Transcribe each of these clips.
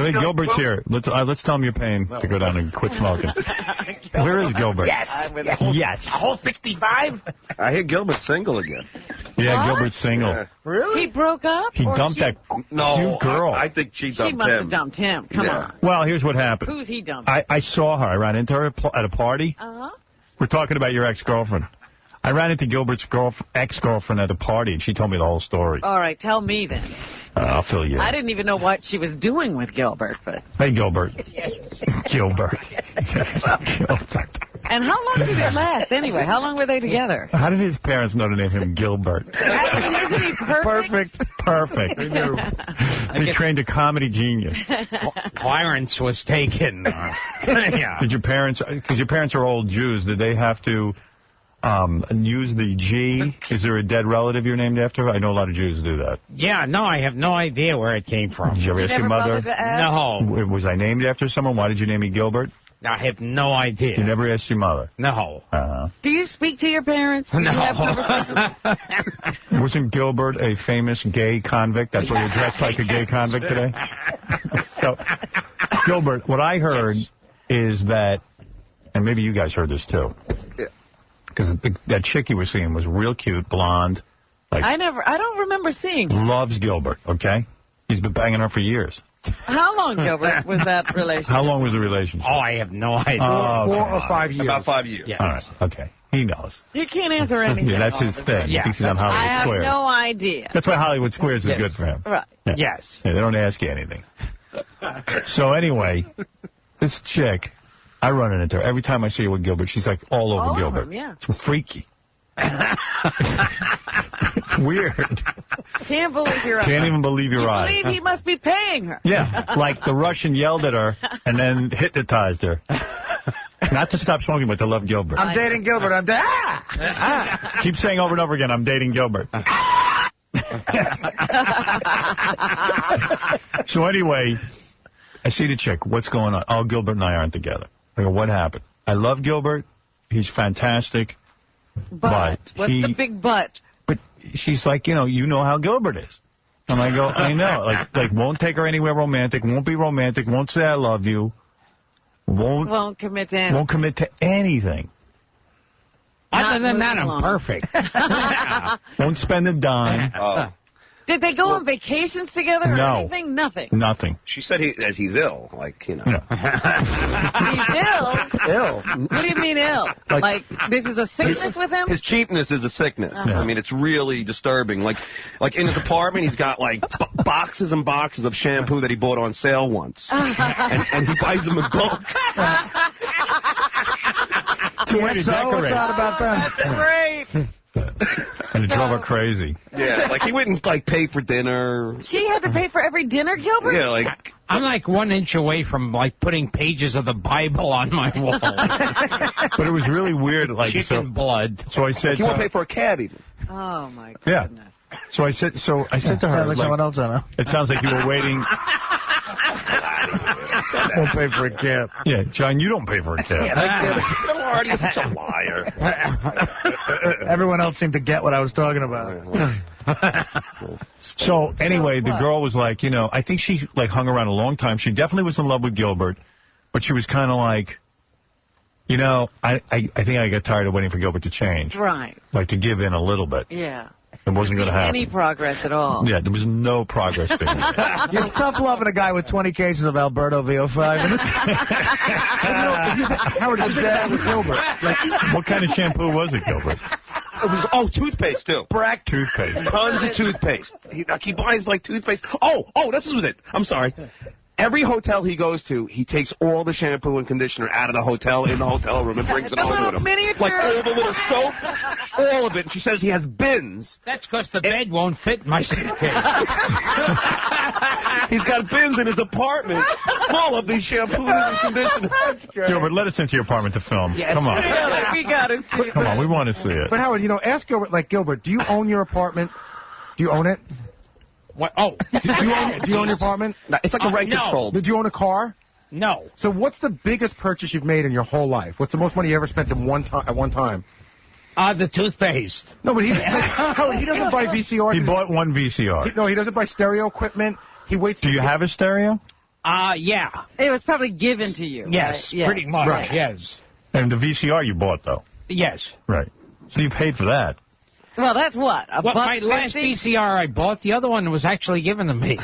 Hey, Gilbert's here. Let's tell him you're paying to go down and quit smoking. Where is Gilbert? Yes. Yes. A whole 65? I hear Gilbert's single again. Yeah, What? Gilbert's single. Yeah. Really? He broke up? He dumped that cute girl. I think she dumped him. She must have dumped him. Come on. Well, here's what happened. Who's he dumped? I saw her. I ran into her at a party. Uh-huh. We're talking about your ex-girlfriend. I ran into Gilbert's ex-girlfriend at a party, and she told me the whole story. All right, tell me then. I'll fill you in. I didn't even know what she was doing with Gilbert, but... Hey, Gilbert. Gilbert. Gilbert. And how long did it last, anyway? How long were they together? How did his parents know to name him Gilbert? Isn't he perfect? Perfect. He trained a comedy genius. Clarence was taken. Yeah. Did your parents, because your parents are old Jews, did they have to use the G? Is there a dead relative you're named after? I know a lot of Jews do that. Yeah, no, I have no idea where it came from. Did you ever ask your mother? No. Was I named after someone? Why did you name me Gilbert? I have no idea. You never asked your mother? No. Do you speak to your parents? No. Wasn't Gilbert a famous gay convict? That's why you're dressed like a gay convict today? So, Gilbert, what I heard is that, and maybe you guys heard this too, because that chick you were seeing was real cute, blonde. I don't remember seeing her. Loves Gilbert, okay? He's been banging her for years. How long, Gilbert, was that relationship? How long was the relationship? Oh, I have no idea. 4 or 5 years. About 5 years. Yes. All right, okay. He knows. He can't answer anything. Yeah, that's his thing. He thinks he's on Hollywood I Squares. have no idea. That's why Hollywood Squares is good for him. Right. Yeah. Yes. Yeah, they don't ask you anything. So anyway, this chick, I run into her. Every time I see her with Gilbert, she's like all over Gilbert. Yeah. It's freaky. It's weird. Can't believe your eyes. Can't even believe your eyes. Believe he must be paying her. Yeah, like the Russian yelled at her and then hypnotized her. Not to stop smoking, but to love Gilbert. I'm dating Gilbert. I'm dating. Keep saying over and over again, I'm dating Gilbert. So anyway, I see the chick. What's going on? Oh, Gilbert and I aren't together. I go, what happened? I love Gilbert. He's fantastic. But what's the big but? But she's like, you know how Gilbert is. And I go, I know. Like won't take her anywhere romantic, won't be romantic, won't say I love you. Won't commit to anything. Won't commit to anything. Other than that, I'm perfect. Won't spend a dime. Did they go on vacations together or anything? Nothing. Nothing. She said he's ill, like, you know. Yeah. He's ill? Ill. What do you mean ill? Like this is a sickness with him? His cheapness is a sickness. I mean, it's really disturbing. Like in his apartment, he's got, like, boxes and boxes of shampoo that he bought on sale once. and he buys them in bulk. What's odd about that? That's great. And it drove her crazy. Yeah, like he wouldn't, like, pay for dinner. She had to pay for every dinner, Gilbert? Yeah, like... I'm like 1 inch away from, like, putting pages of the Bible on my wall. But it was really weird. Like, chicken blood. So I said... He won't pay for a cab, even. Oh, my goodness. Yeah. So I said to her... Sounds like someone else I know. It sounds like you were waiting... Won't pay for a cab. Yeah, John, you don't pay for a cab. Artie's such a liar. Everyone else seemed to get what I was talking about. So, anyway, the girl was like, I think she, like, hung around a long time. She definitely was in love with Gilbert, but she was kind of like, I think I got tired of waiting for Gilbert to change. Right. Like, to give in a little bit. Yeah. It wasn't going to happen. Any progress at all. Yeah, there was no progress being made. It's tough loving a guy with 20 cases of Alberto VO5. Howard is dad with Gilbert. Like, what kind of shampoo was it, Gilbert? It was, toothpaste, too. Brack toothpaste. Tons of toothpaste. He buys, like, toothpaste. This was it. I'm sorry. Every hotel he goes to, he takes all the shampoo and conditioner out of the hotel in the hotel room and brings it home with him. Miniature. Like all the little soap, all of it. And she says he has bins. That's because the bed won't fit in my suitcase. He's got bins in his apartment full of these shampoos and conditioners. Gilbert, let us into your apartment to film. Yes. Come on. We got to see it. Come on, we want to see it. But Howard, ask Gilbert, Gilbert, do you own your apartment? Do you own it? What? Oh. Do you own your apartment? No, it's like a rent control. Do you own a car? No. So what's the biggest purchase you've made in your whole life? What's the most money you ever spent at one time? The toothpaste. No, but Howard, he doesn't buy VCR. He bought one VCR. He doesn't buy stereo equipment. He waits. Do you have a stereo? Yeah. It was probably given to you. Yes, right? pretty much. Right. Yes. And the VCR you bought, though. Yes. Right. So you paid for that. Well, that's what? Well, my last VCR I bought, the other one was actually given to me.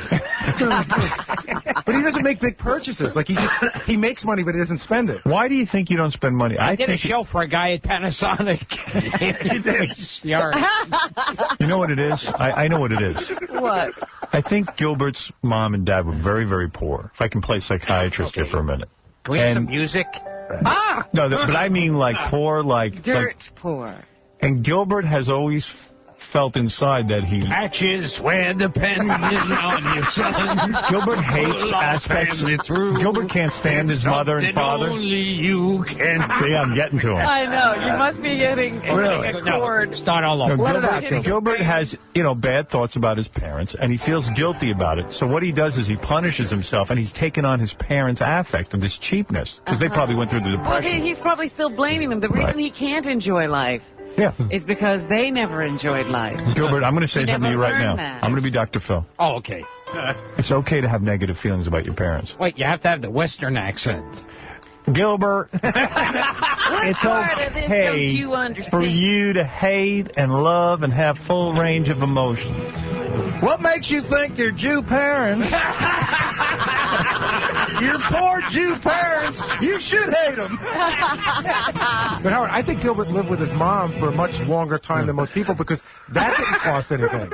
But he doesn't make big purchases. Like, he makes money, but he doesn't spend it. Why do you think you don't spend money? I did a show for a guy at Panasonic. You did. You know what it is? I know what it is. What? I think Gilbert's mom and dad were very, very poor. If I can play psychiatrist here for a minute. Can we have some music? No, but I mean like poor, like... Dirt poor. And Gilbert has always felt inside that he... Patches where depending on your son. Gilbert hates aspects... Gilbert can't stand his mother and father. Only you can. See, I'm getting to him. I know. You must be getting a chord. Start all over. No, Gilbert has, bad thoughts about his parents, and he feels guilty about it. So what he does is he punishes himself, and he's taken on his parents' affect of this cheapness, because they probably went through the depression. Well, he's probably still blaming them. The reason he can't enjoy life is because they never enjoyed life. Gilbert, I'm going to say something to you right now. That. I'm going to be Dr. Phil. Oh, okay. It's okay to have negative feelings about your parents. Wait, you have to have the Western accent. Gilbert, it's part of this don't you okay understand? for you to hate and love and have full range of emotions. What makes you think they're Jew parents? Your poor Jew parents. You should hate them. But Howard, I think Gilbert lived with his mom for a much longer time than most people because that didn't cost anything.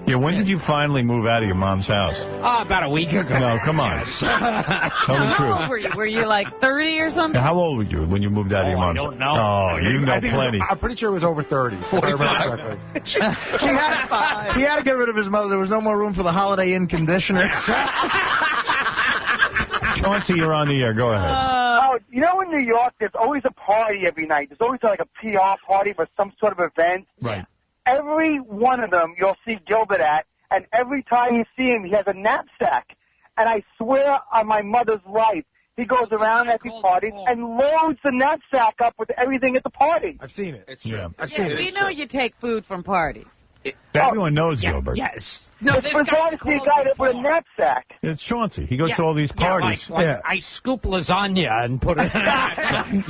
Yeah, when did you finally move out of your mom's house? Oh, about a week ago. No, come on. Tell the How old truth. were you? Were you like 30 or something? How old were you when you moved out of your mom's house? I don't know. Oh, you know plenty. I'm pretty sure it was over 30. 45. He had to get rid of his mother. There was no more room for the Holiday Inn conditioner. Chauncey, you're on the air. Go ahead. Oh, you know, in New York, there's always a party every night. There's always like a PR party for some sort of event. Right. Every one of them you'll see Gilbert at, and every time you see him, he has a knapsack. And I swear on my mother's life, he goes around at these parties and loads the knapsack up with everything at the party. I've seen it. It's true. I've seen it. We know you take food from parties. Everyone knows Gilbert. Yes. No, It's bizarre to see a guy with a knapsack. It's Chauncey. He goes to all these parties. Like I scoop lasagna and put it in.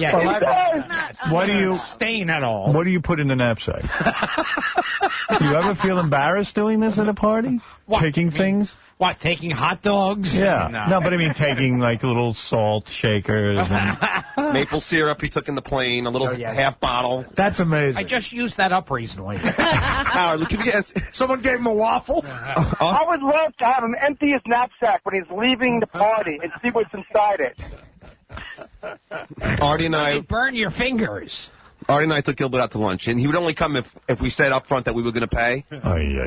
What do you stain at all? What do you put in the knapsack? Do you ever feel embarrassed doing this at a party? Taking things? What, taking hot dogs? Yeah. No, but I mean taking like little salt shakers and Maple syrup he took in the plane, a little half bottle. That's amazing. I just used that up recently. Howard, look, Someone gave him a waffle. I would love to have him empty his knapsack when he's leaving the party and see what's inside it. Artie and I burn your fingers. Artie and I took Gilbert out to lunch, and he would only come if we said up front that we were going to pay.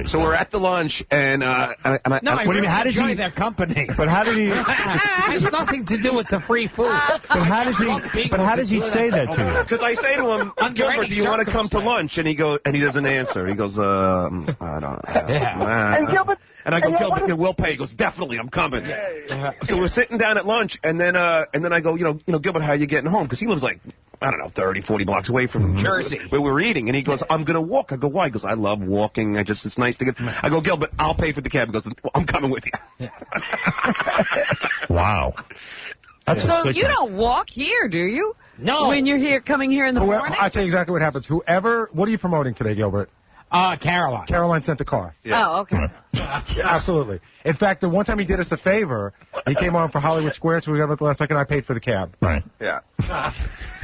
So we're at the lunch, and I what do you mean? How did enjoy their company? But how did he? It has nothing to do with the free food. But how does he? But how does he say that to you? Because I say to him, Gilbert, do you want to come to lunch? And he doesn't answer. He goes, I don't know. And Gilbert. And I go, Gilbert, we'll pay. He goes, definitely, I'm coming. So we're sitting down at lunch, and then I go, Gilbert, how are you getting home? Because he lives like, I don't know, 30, 40 blocks away from Jersey, where we're eating. And he goes, I'm going to walk. I go, why? He goes, I love walking. It's nice to get. I go, Gilbert, I'll pay for the cab. He goes, I'm coming with you. Wow. That's so you don't walk here, do you? No. When you're coming here in the morning? I'll tell you exactly what happens. What are you promoting today, Gilbert? Caroline. Caroline sent the car. Yeah. Oh, okay. Absolutely. In fact, the one time he did us a favor, he came on for Hollywood Square, so we got up at the last second. I paid for the cab. Right. Yeah.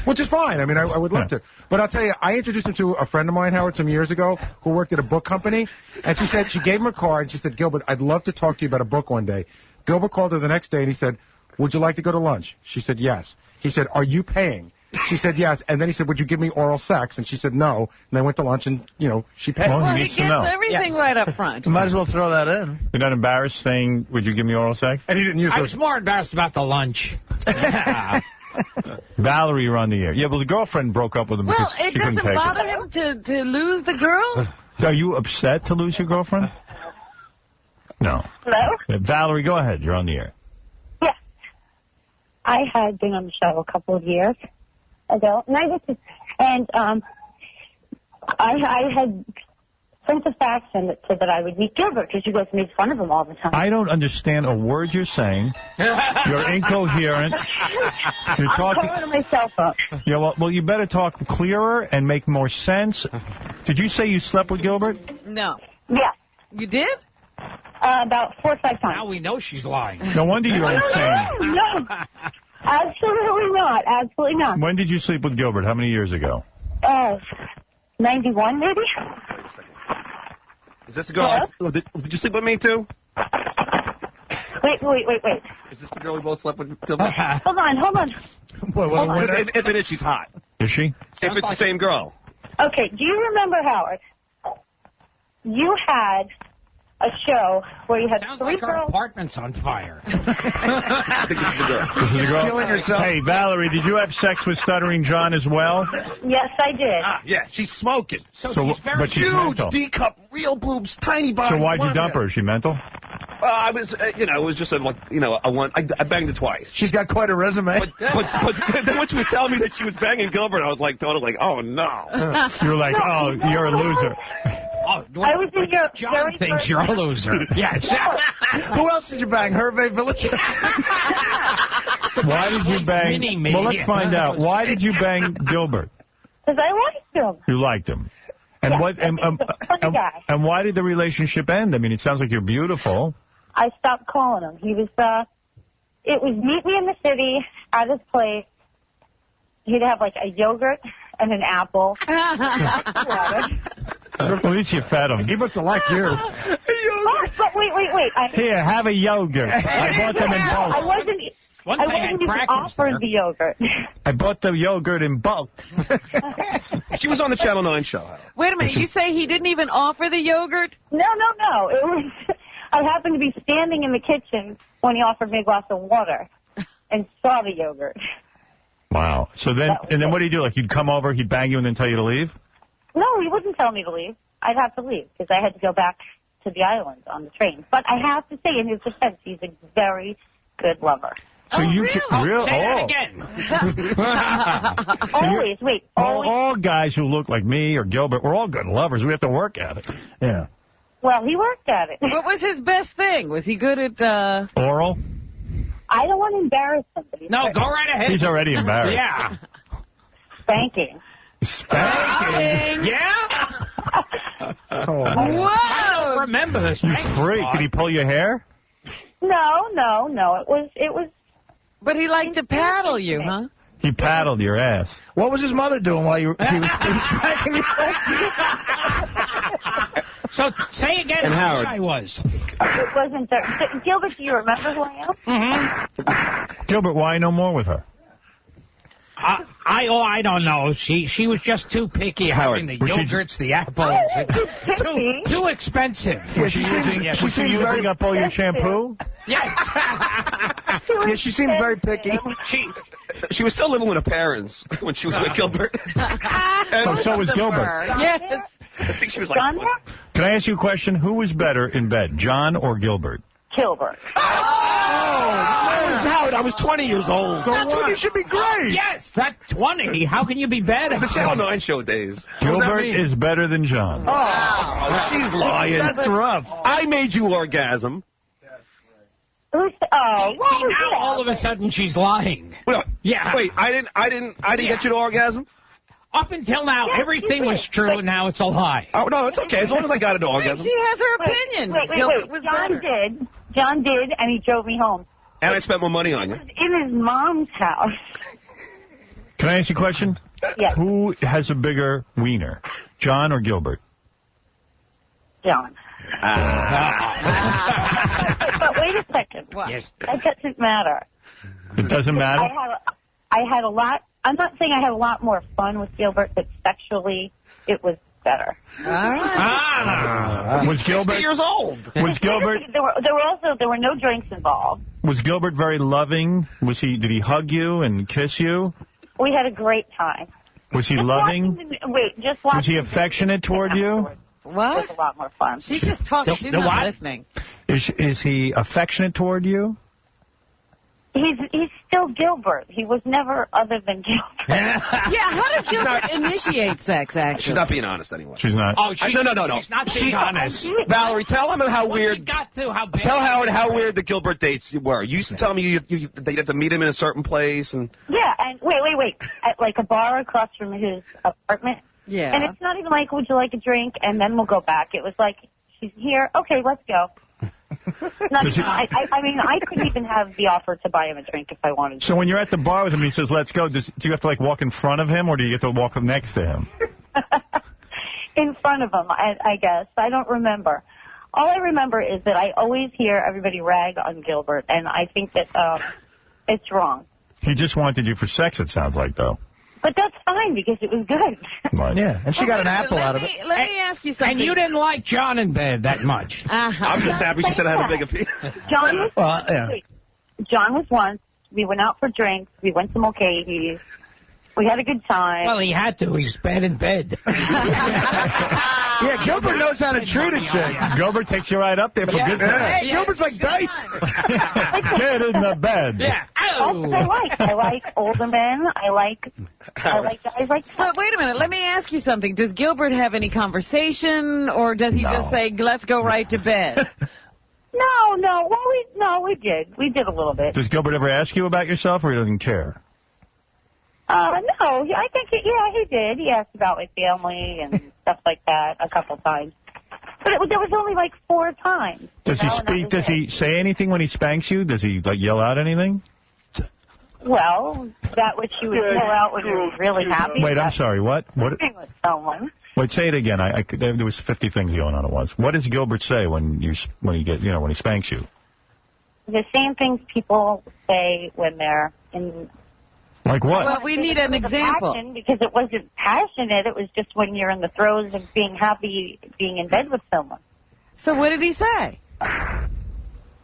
Which is fine. I mean, I would love to. But I'll tell you, I introduced him to a friend of mine, Howard, some years ago, who worked at a book company. And she gave him a card, and she said, Gilbert, I'd love to talk to you about a book one day. Gilbert called her the next day, and he said, would you like to go to lunch? She said, yes. He said, are you paying? She said yes, and then he said, would you give me oral sex? And she said no, and they went to lunch, and, she paid. Well, he needs gets to know. everything right up front. Might as well throw that in. You're not embarrassed saying, would you give me oral sex? And he didn't use I those. was more embarrassed about the lunch. Valerie, you're on the air. Yeah, well, the girlfriend broke up with him because Well, it she couldn't doesn't take bother it. him to lose the girl? Are you upset to lose your girlfriend? No. Hello? Valerie, go ahead. You're on the air. Yes. I had been on the show a couple of years ago, and I had sense of fashion so that I would meet Gilbert, because you guys make fun of him all the time. I don't understand a word you're saying. You're incoherent. You're talking. I'm covering myself up. Yeah, well, you better talk clearer and make more sense. Did you say you slept with Gilbert? No. Yeah. You did? About 4 or 5 times. Now we know she's lying. No wonder you're insane. No. Absolutely not. Absolutely not. When did you sleep with Gilbert? How many years ago? 91, maybe? Is this the girl? Did you sleep with me, too? Wait. Is this the girl we both slept with, Gilbert? Hold on. If it is, she's hot. Is she? If it's the same girl. Okay, do you remember, Howard? You had a show where you had Sounds 3 like our girls. apartment's on fire. I think this is the girl. This is the girl? Killing herself. Hey, Valerie, did you have sex with Stuttering John as well? Yes, I did. Yeah, she's smoking. So So, she's very but she's Huge mental. D-cup, real boobs, tiny body. So why'd you dump her? Is she mental? I was, it was just a one. I banged her twice. She's got quite a resume. But then when she was telling me that she was banging Gilbert, I was like, totally like, oh no. You're like, oh, you're a loser. Oh, I was in your John very thinks first... you're a loser. Yes. Who else did you bang? Hervey Village? Why did you bang? Mini me. Well, let's find out. Why did you bang Gilbert? Because I liked him. You liked him. And Yeah, what? he's a funny guy. And why did the relationship end? I mean, it sounds like you're beautiful. I stopped calling him. He was, it was meet me in the city at his place. He'd have like a yogurt and an apple. Water. At least you fed him. He must have liked you. Oh, but wait. Here, have a yogurt. I bought them in bulk. I wasn't even offered the yogurt. I bought the yogurt in bulk. She was on the Channel 9 show. Wait a minute. You say he didn't even offer the yogurt? No. It was. I happened to be standing in the kitchen when he offered me a glass of water and saw the yogurt. Wow. So then, and then what do you do? Like, you'd come over, he'd bang you, and then tell you to leave? No, he wouldn't tell me to leave. I'd have to leave because I had to go back to the island on the train. But I have to say, in his defense, he's a very good lover. So you Really? Say that again. Always. Wait. Always. All guys who look like me or Gilbert, we're all good lovers. We have to work at it. Yeah. Well, he worked at it. What was his best thing? Was he good at... Oral? I don't want to embarrass somebody. No, go right ahead. He's already embarrassed. Yeah. Spanking. Spanking? Yeah? Oh, Whoa! I don't remember this. you freak. Did he pull your hair? No. It was. But he liked to paddle you, huh? He paddled your ass. What was his mother doing while he was smacking you? So say again And who Howard. I was. It wasn't there. Gilbert, do you remember who I am? Mm-hmm. Gilbert, why no more with her? I don't know. She was just too picky having the yogurts, the apples. Too expensive. Was she using up all your shampoo? Yes. Yeah, she seemed very picky. She was still living with her parents when she was with Gilbert. So was Gilbert. Yes. I think she was like... Can I ask you a question? Who was better in bed, John or Gilbert? Gilbert. Howard, I was 20 years old. So that's when you should be great. Yes, that 20. How can you be better? The Channel 9 show days. Gilbert is better than John. Oh, she's lying. That's rough. I made you orgasm. Who's? See, now all of a sudden she's lying. Wait, Yeah. Wait, I didn't get you to orgasm? Up until now, everything was true, and now it's a lie. Oh, no, it's okay. As long as I got it to orgasm. She has her opinion. Gilbert was better. John did, and he drove me home. And I spent more money on you. In his mom's house. Can I ask you a question? Yes. Who has a bigger wiener, John or Gilbert? John. But wait a second. Yes. That doesn't matter. It doesn't matter? I had a lot. I'm not saying I had a lot more fun with Gilbert, but sexually, it was better. All right. Was Gilbert 60 years old? Was Gilbert? There were no drinks involved. Was Gilbert very loving? Did he hug you and kiss you? We had a great time. Was he loving? Just watching. Was he affectionate toward you? What? It was a lot more fun. She just talks. She's not listening. Is he affectionate toward you? He's still still Gilbert. He was never other than Gilbert. Yeah, how does Gilbert initiate sex, actually? She's not being honest anyway. She's not. Oh, No. She's not being honest. Valerie, tell him how weird. Tell Howard how weird the Gilbert dates were. You used to tell me that you have to meet him in a certain place and. Yeah, and wait. At like a bar across from his apartment. Yeah. And it's not even like, would you like a drink? And then we'll go back. It was like, she's here. Okay, let's go. Not even, I mean, I couldn't even have the offer to buy him a drink if I wanted to. So when you're at the bar with him, he says, let's go. Do you have to, like, walk in front of him, or do you get to walk up next to him? In front of him, I guess. I don't remember. All I remember is that I always hear everybody rag on Gilbert, and I think that it's wrong. He just wanted you for sex, it sounds like, though. But that's fine, because it was good. Right. Yeah, and she got an apple out of it. Let me ask you something. And you didn't like John in bed that much. I'm just happy she said I had a big appeal. John was, yeah. John was once. We went out for drinks. We went to Mulcahy's. We had a good time. Well, he had to. He's bad in bed. Yeah, Gilbert knows how to treat a chick. Gilbert takes you right up there for good time. Hey, Gilbert's like dice. Get in the bed. Yeah. That's what I like. I like older men. I like guys like that. But wait a minute. Let me ask you something. Does Gilbert have any conversation, or does he just say, let's go right to bed? No. Well, we did. We did a little bit. Does Gilbert ever ask you about yourself, or he doesn't care? No. I think, he did. He asked about my family and stuff like that a couple times. But there was only like 4 times. Does he speak? Does he say anything when he spanks you? Does he, like, yell out anything? Well, that which you would pull out when you're really happy. Wait, I'm sorry. What? With someone. Wait, say it again. There was 50 things going on at once. What does Gilbert say when he spanks you? The same things people say when they're in. Like what? Well, we need an example. Because it wasn't passionate. It was just when you're in the throes of being happy, being in bed with someone. So what did he say?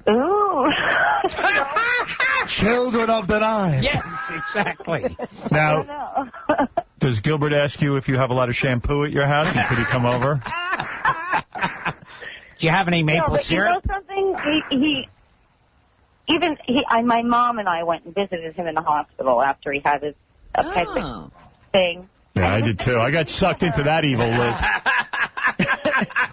Ooh. Children of the night. Yes, exactly. Now, does Gilbert ask you if you have a lot of shampoo at your house? Could he come over? Do you have any maple syrup? You know something? My mom and I went and visited him in the hospital after he had his appendix thing. Yeah, I did too. I got sucked into that evil loop.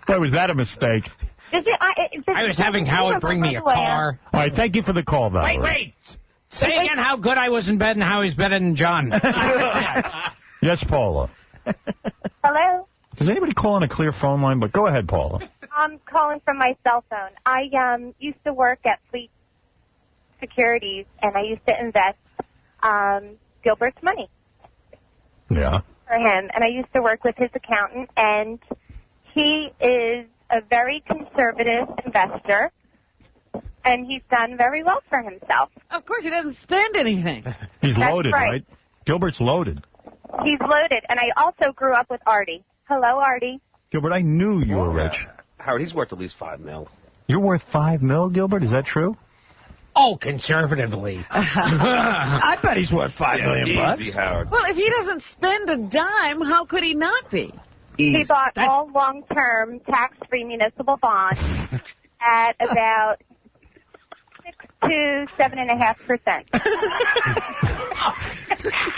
Boy, was that a mistake. I was having Howard bring me a car. All right, thank you for the call, Valerie. Wait. Say again how good I was in bed and how he's better than John. Yes, Paula. Hello? Does anybody call on a clear phone line? But go ahead, Paula. I'm calling from my cell phone. I used to work at Fleet Securities, and I used to invest Gilbert's money for him. And I used to work with his accountant, and he is a very conservative investor, and he's done very well for himself. Of course, he doesn't spend anything. He's loaded, right? Gilbert's loaded. He's loaded, and I also grew up with Artie. Hello, Artie. Gilbert, I knew you were rich. Howard, he's worth at least $5 million. You're worth $5 million, Gilbert? Is that true? Oh, conservatively. I bet he's worth $5 million. Easy, Howard. Well, if he doesn't spend a dime, how could he not be? He bought all long-term tax-free municipal bonds at about 6 to 7.5%.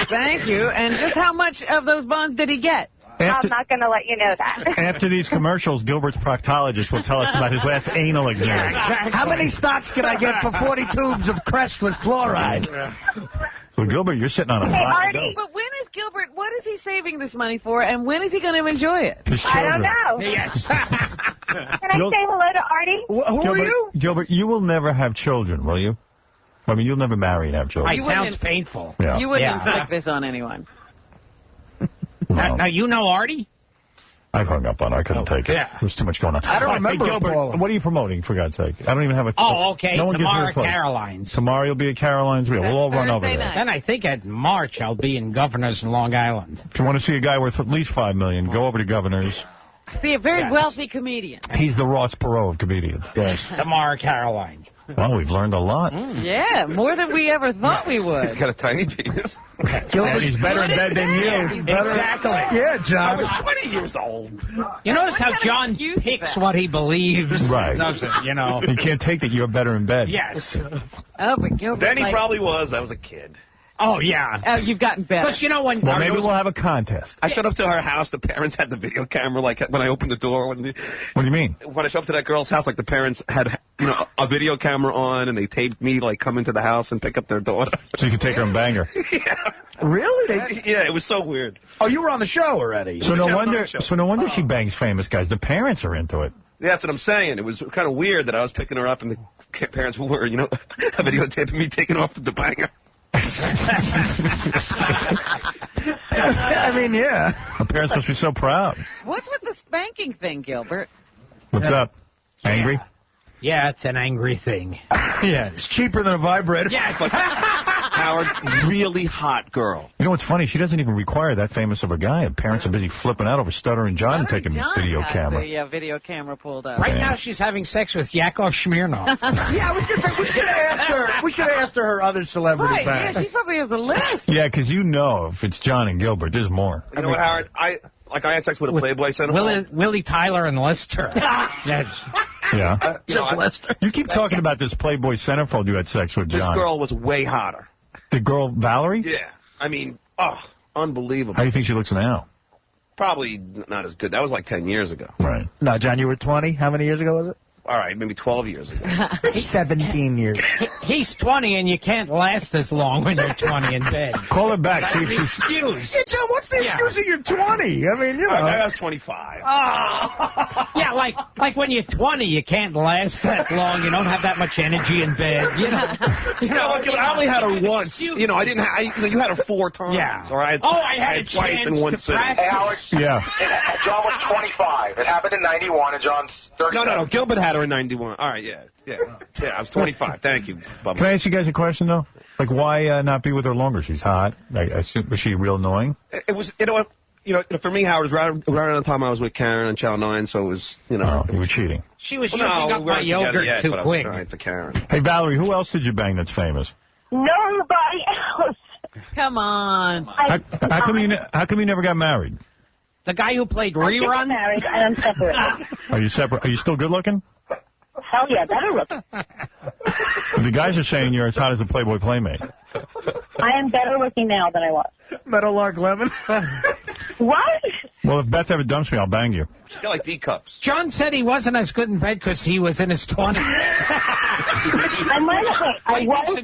Thank you. And just how much of those bonds did he get? I'm not going to let you know that. After these commercials, Gilbert's proctologist will tell us about his last anal exam. How many stocks can I get for 40 tubes of Crest with fluoride? So, Gilbert, you're sitting on a pot. But when is Gilbert, what is he saving this money for, and when is he going to enjoy it? His I children. don't know. Yes. Can I say hello to Artie? Who are you? Gilbert, you will never have children, will you? I mean, you'll never marry and have children. It sounds painful. Yeah. You wouldn't inflict this on anyone. No. Now, you know Artie? I've hung up on her. I couldn't take it. Yeah. There's too much going on. I don't remember Hey, Gilbert, Paula. what are you promoting, for God's sake? I don't even have a... Oh, okay. No one gives me Tomorrow a at clue. Caroline's. Tomorrow you'll be at Caroline's. We'll all run over Thursday there. night. Then I think at March I'll be in Governor's in Long Island. If you want to see a guy worth at least $5 million, go over to Governor's. See, a very wealthy comedian. He's the Ross Perot of comedians. Yes. Tomorrow, Caroline. Well, we've learned a lot. Yeah, more than we ever thought we would. He's got a tiny penis. And he's better in bed than you. Exactly. Yeah, John. I was 20 years old. You notice how John picks what he believes. Right. Doesn't, you know. You can't take that you're better in bed. Yes. Oh, but Gilbert, Then he probably was. I was a kid. Oh, yeah. Oh, you've gotten better. Because, you know, when... Well, maybe we'll have a contest. I showed up to her house. The parents had the video camera, like, when I opened the door. What do you mean? When I showed up to that girl's house, like, the parents had, you know, a video camera on, and they taped me, like, come into the house and pick up their daughter. So you can take her and bang her. Yeah. Really? Yeah, it was so weird. Oh, you were on the show already. So no wonder she bangs famous guys. The parents are into it. Yeah, that's what I'm saying. It was kind of weird that I was picking her up, and the parents were, you know, videotaping me taking off the banger. I mean, yeah. Her parents must be so proud. What's with the spanking thing, Gilbert? What's up? Angry? Yeah, it's an angry thing. Yeah, it's cheaper than a vibrator. Yeah, it's like... Howard, really hot girl. You know what's funny? She doesn't even require that famous of a guy. And parents are busy flipping out over Stuttering John taking video camera. The video camera pulled up. Right now she's having sex with Yakov Smirnoff. Yeah, I was going to say, we should have asked her. We should have asked her other celebrity Right, facts. yeah, she probably has a list. Yeah, because you know if it's John and Gilbert, there's more. You know what, Howard? I had sex with a Playboy centerfold. Willie Tyler and Lester. Yeah. Lester. You keep talking about this Playboy centerfold you had sex with, John. This girl was way hotter. The girl, Valerie? Yeah. I mean, unbelievable. How do you think she looks now? Probably not as good. That was like 10 years ago. Right. No, John, you were 20. How many years ago was it? All right, maybe 12 years ago. 17 years. He's 20, and you can't last as long when you're 20 in bed. Call her back. That's the excuse. Yeah, John, what's the excuse that you're 20? I mean, you know. I was 25. Yeah, like when you're 20, you can't last that long. You don't have that much energy in bed. You know, Look, I only had her once. You know, I didn't have. You had her 4 times. Yeah. Or I had a twice chance in one to sitting. practice. Hey, Howard. Yeah. John was 25. It happened in 91, and John's 37. No. Gilbert had her in 91. All right, yeah. I was 25. Thank you, Bubba. Can I ask you guys a question, though? Like, why not be with her longer? She's hot. I assume, was she real annoying? It was, you know, for me, Howard, it was right around the time I was with Karen on Channel 9, so it was, you know. Oh, you were cheating. She was using up my yogurt too quick. For Karen. Hey, Valerie, who else did you bang that's famous? Nobody else. Come on. How come you never got married? The guy who played I'm Rerun? married and I'm separated. Are you separate? Are you still good looking? Hell yeah, better look. The guys are saying you're as hot as a Playboy Playmate. I am better looking now than I was. Meadowlark Lemon. What? Well, if Beth ever dumps me, I'll bang you. She's got like D cups. John said he wasn't as good in bed because he was in his 20s. I might have. I was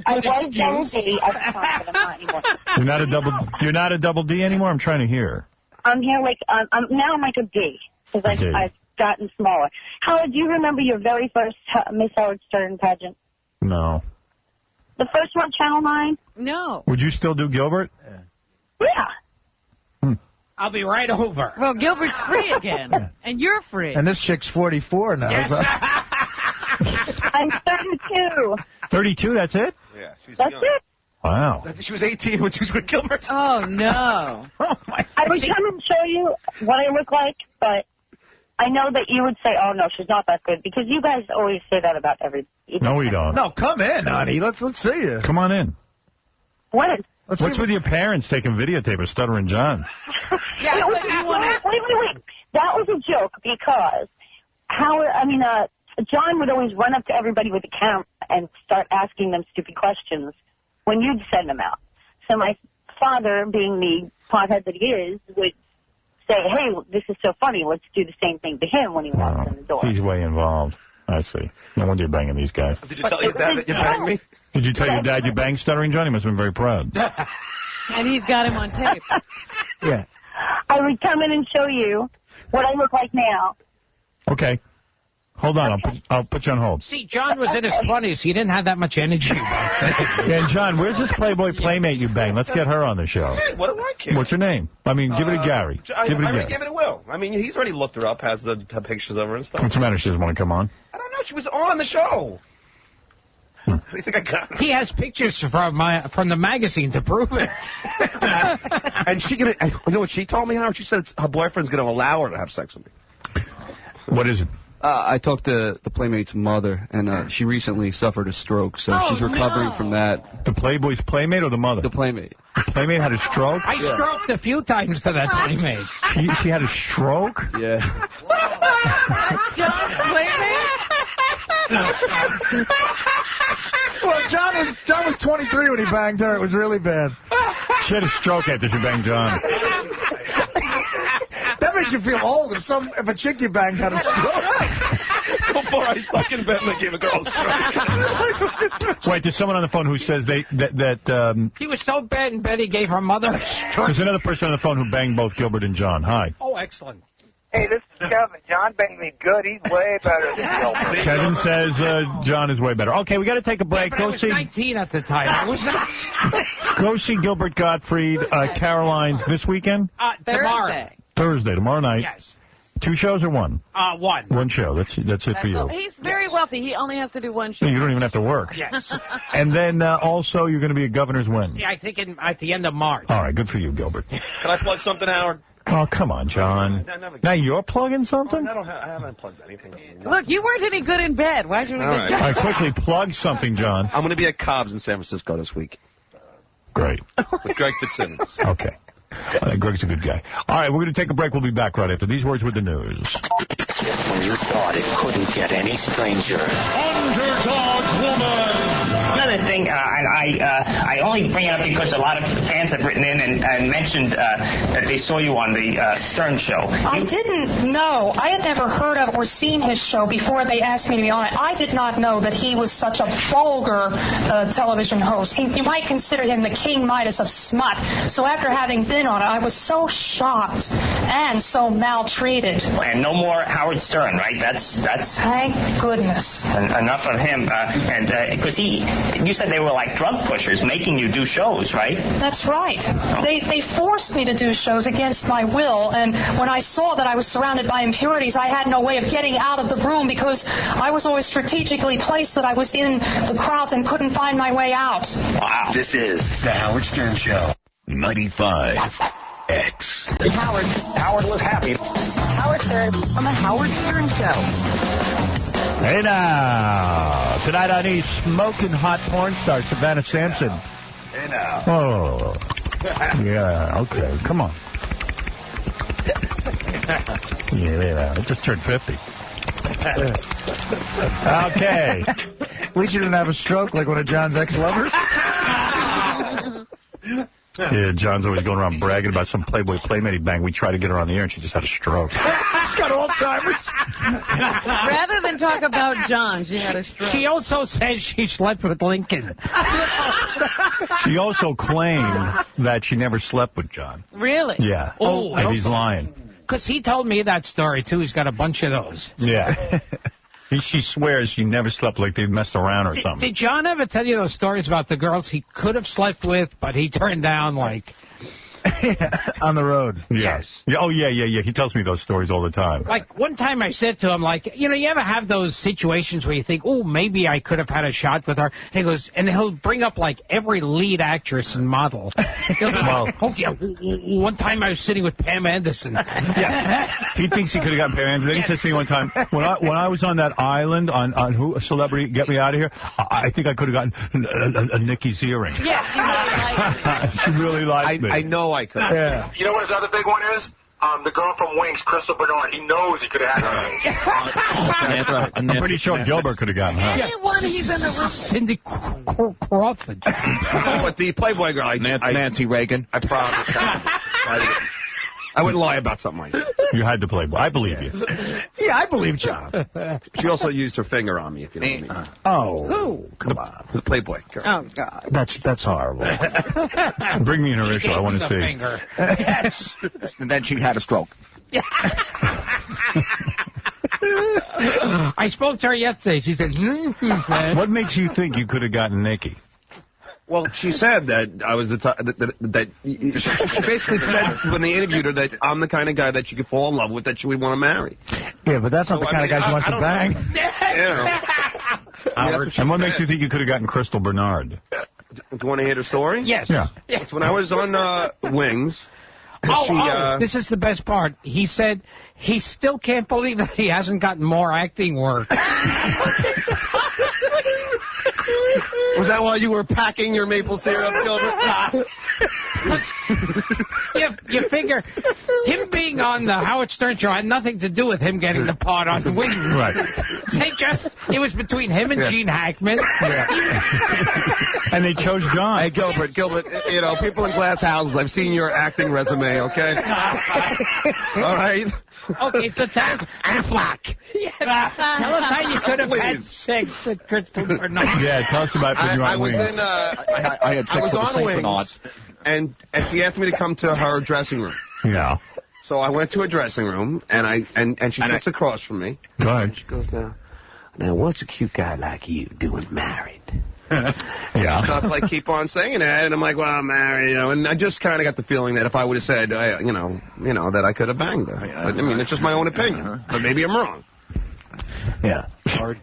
double D at the time, but I'm not anymore. You're not a double D anymore. I'm trying to hear. I'm here like I'm like a D because I've gotten smaller. Howard, do you remember your very first Miss Howard Stern pageant? No. The first one, Channel 9? No. Would you still do Gilbert? Yeah. I'll be right over. Well, Gilbert's free again, and you're free. And this chick's 44 now. Yes. I'm 32. 32, that's it? Yeah, she's That's young. it. Wow. She was 18 when she was with Gilbert. Oh, no. I would come and show you what I look like, but I know that you would say, oh, no, she's not that good, because you guys always say that about everybody. No, we don't. No, come in, honey. Let's see you. Come on in. When? What's with your parents taking videotape of Stuttering John? Yeah, wait. That was a joke because John would always run up to everybody with a camera and start asking them stupid questions when you'd send them out. So my father, being the pothead that he is, would say, hey, this is so funny, let's do the same thing to him when he walks in the door. He's way involved. I see. No wonder you're banging these guys. Did you tell your dad that you banged me? Did you tell your dad you banged Stuttering John? He must have been very proud. And he's got him on tape. Yeah. I would come in and show you what I look like now. Okay. Hold on. I'll put you on hold. See, John was in his 20s. He didn't have that much energy. Yeah, and John, where's this Playboy Playmate you banged? Let's get her on the show. Hey, what do I care? What's her name? I mean, give it to Gary. Give it to Will. I mean, he's already looked her up, has the pictures of her and stuff. What's the matter? She doesn't want to come on? I don't know. She was on the show. What do you think I got? He has pictures from the magazine to prove it. And you know what she told me, Howard? She said her boyfriend's going to allow her to have sex with me. What is it? I talked to the Playmate's mother, and she recently suffered a stroke, so she's recovering from that. The Playboy's Playmate or the mother? The Playmate. The Playmate had a stroke? I stroked a few times to that Playmate. She had a stroke? Yeah. John's Playmate? Well, John was 23 when he banged her. It was really bad. She had a stroke after she banged John. That makes you feel old if a chick you banged had a stroke. Before I suck in bed and I gave a girl a stroke. Wait, there's someone on the phone who says that he was so bad in bed he gave her mother a stroke. There's another person on the phone who banged both Gilbert and John. Hi. Oh, excellent. Hey, this is Kevin. John banged me good. He's way better than Gilbert. Kevin says John is way better. Okay, we got to take a break. Yeah, but I was 19 at the time. I was not. Go see Gilbert Gottfried, Caroline's this weekend? Tomorrow. Thursday, tomorrow night. Yes. 2 shows or one? One. One show. That's it for you. He's very wealthy. He only has to do one show. You don't even have to work. Yes. And then also you're going to be at Governor's when? Yeah, I think at the end of March. All right, good for you, Gilbert. Can I plug something, Howard? Oh, come on, John. Now you're plugging something? I haven't plugged anything. Look, you weren't any good in bed. Why should we All right. All right, quickly plug something, John. I'm going to be at Cobb's in San Francisco this week. Great. With Greg Fitzsimmons. Okay. Greg's a good guy. All right, we're going to take a break. We'll be back right after these words with the news. Just when you thought it couldn't get any stranger. Underdog woman. Another thing, I only bring it up because a lot of fans have written in and mentioned that they saw you on the Stern show. I didn't know. I had never heard of or seen his show before they asked me to be on it. I did not know that he was such a vulgar television host. You might consider him the King Midas of smut. So after having been on it, I was so shocked and so maltreated. And no more Howard Stern, right? That's Thank goodness. Enough of him. And because you said they were like drug pushers making you do shows, right? That's right. They forced me to do shows against my will, and when I saw that I was surrounded by impurities, I had no way of getting out of the room because I was always strategically placed that I was in the crowds and couldn't find my way out. Wow. This is the Howard Stern Show. 95 X. Howard was happy. Howard Stern on the Howard Stern Show. Hey now, tonight on E! Smoking hot porn star Savannah Sampson. Hey now. Oh, yeah, okay, come on. Yeah, I just turned 50. Okay. At least you didn't have a stroke like one of John's ex-lovers. Yeah, John's always going around bragging about some Playboy Playmate he banged. We tried to get her on the air, and she just had a stroke. She's got Alzheimer's. Rather than talk about John, she had a stroke. She also said she slept with Lincoln. She also claimed that she never slept with John. Really? Yeah. Oh, and he's lying. Because he told me that story, too. He's got a bunch of those. Yeah. She swears she never slept, like they messed around or something. Did John ever tell you those stories about the girls he could have slept with, but he turned down, like... On the road. Yes. Yeah. Oh, yeah. He tells me those stories all the time. Like, one time I said to him, like, you ever have those situations where you think, oh, maybe I could have had a shot with her? And he goes, and he'll bring up, like, every lead actress and model. Well, oh, yeah, one time I was sitting with Pam Anderson. Yeah. He thinks he could have gotten Pam Anderson. Then he says to me one time, when I was on that island on who, Celebrity Get Me Out of Here, I think I could have gotten a Nikki's earring. Yeah, she really liked me. I know I could. Yeah. You know what his other big one is? The girl from Wings, Crystal Bernard. He knows he could have had her. I'm pretty sure Gilbert could have gotten her. Anyone he's in the room. Cindy Crawford. But the Playboy girl, Nancy Reagan. I promise. I wouldn't lie about something like that. You had to Playboy. I believe you. Yeah, I believe John. She also used her finger on me, if you know what I mean. Oh. Who? Come on. The Playboy girl. Oh, God. That's horrible. Bring me in her issue. I want to see. Finger. Yes. And then she had a stroke. I spoke to her yesterday. She said, What makes you think you could have gotten Nikki? Well, she said that I was the she basically said when they interviewed her that I'm the kind of guy that she could fall in love with, that she would want to marry. Yeah, but that's not the kind of guy she wants to bang. And what makes you think you could have gotten Crystal Bernard? Do you want to hear the story? Yes. Yeah. It's when I was on Wings. This is the best part. He said he still can't believe that he hasn't gotten more acting work. Was that while you were packing your maple syrup, Gilbert? You figure him being on the Howard Stern show had nothing to do with him getting the part on Wings. Right. It was between him and Gene Hackman. And they chose John. Hey, Gilbert, people in glass houses, I've seen your acting resume, okay? All right? Okay, so tell us how you could have had sex with Crystal Bernard. Yeah, tell us about when you were on Wings. I had sex with a St. Bernard. And she asked me to come to her dressing room. Yeah. So I went to her dressing room, and she sits across from me. Go ahead. She goes, now what's a cute guy like you doing married? Yeah. So it's like, keep on saying that, and I'm like, well, I'm married, and I just kind of got the feeling that if I would have said, that I could have banged her. I mean, it's just my own opinion, but maybe I'm wrong. Yeah.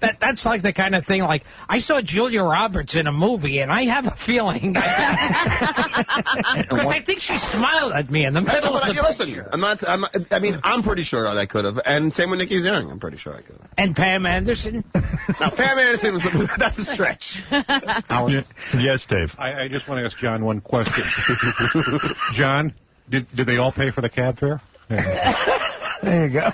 That's like the kind of thing, like, I saw Julia Roberts in a movie, and I have a feeling, because I think she smiled at me in the middle of the picture. Listen, I'm pretty sure I could have, and same with Nikki Ziering, I'm pretty sure I could have. And Pam Anderson? Now, Pam Anderson that's a stretch. Yes, Dave. I just want to ask John one question. John, did they all pay for the cab fare? There you go.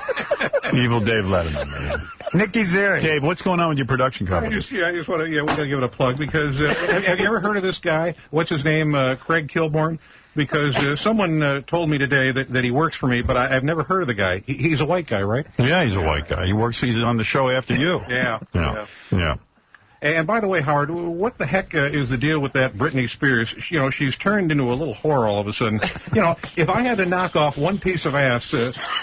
Evil Dave Letterman, man. Nikki Ziering. Dave, what's going on with your production company? I just want to, we got to give it a plug because have you ever heard of this guy? What's his name? Craig Kilborn? Because someone told me today that he works for me, but I've never heard of the guy. He's a white guy, right? Yeah, he's a white guy. He's on the show after you. Yeah. And by the way, Howard, what the heck is the deal with that Britney Spears? You know, she's turned into a little whore all of a sudden. You know, if I had to knock off one piece of ass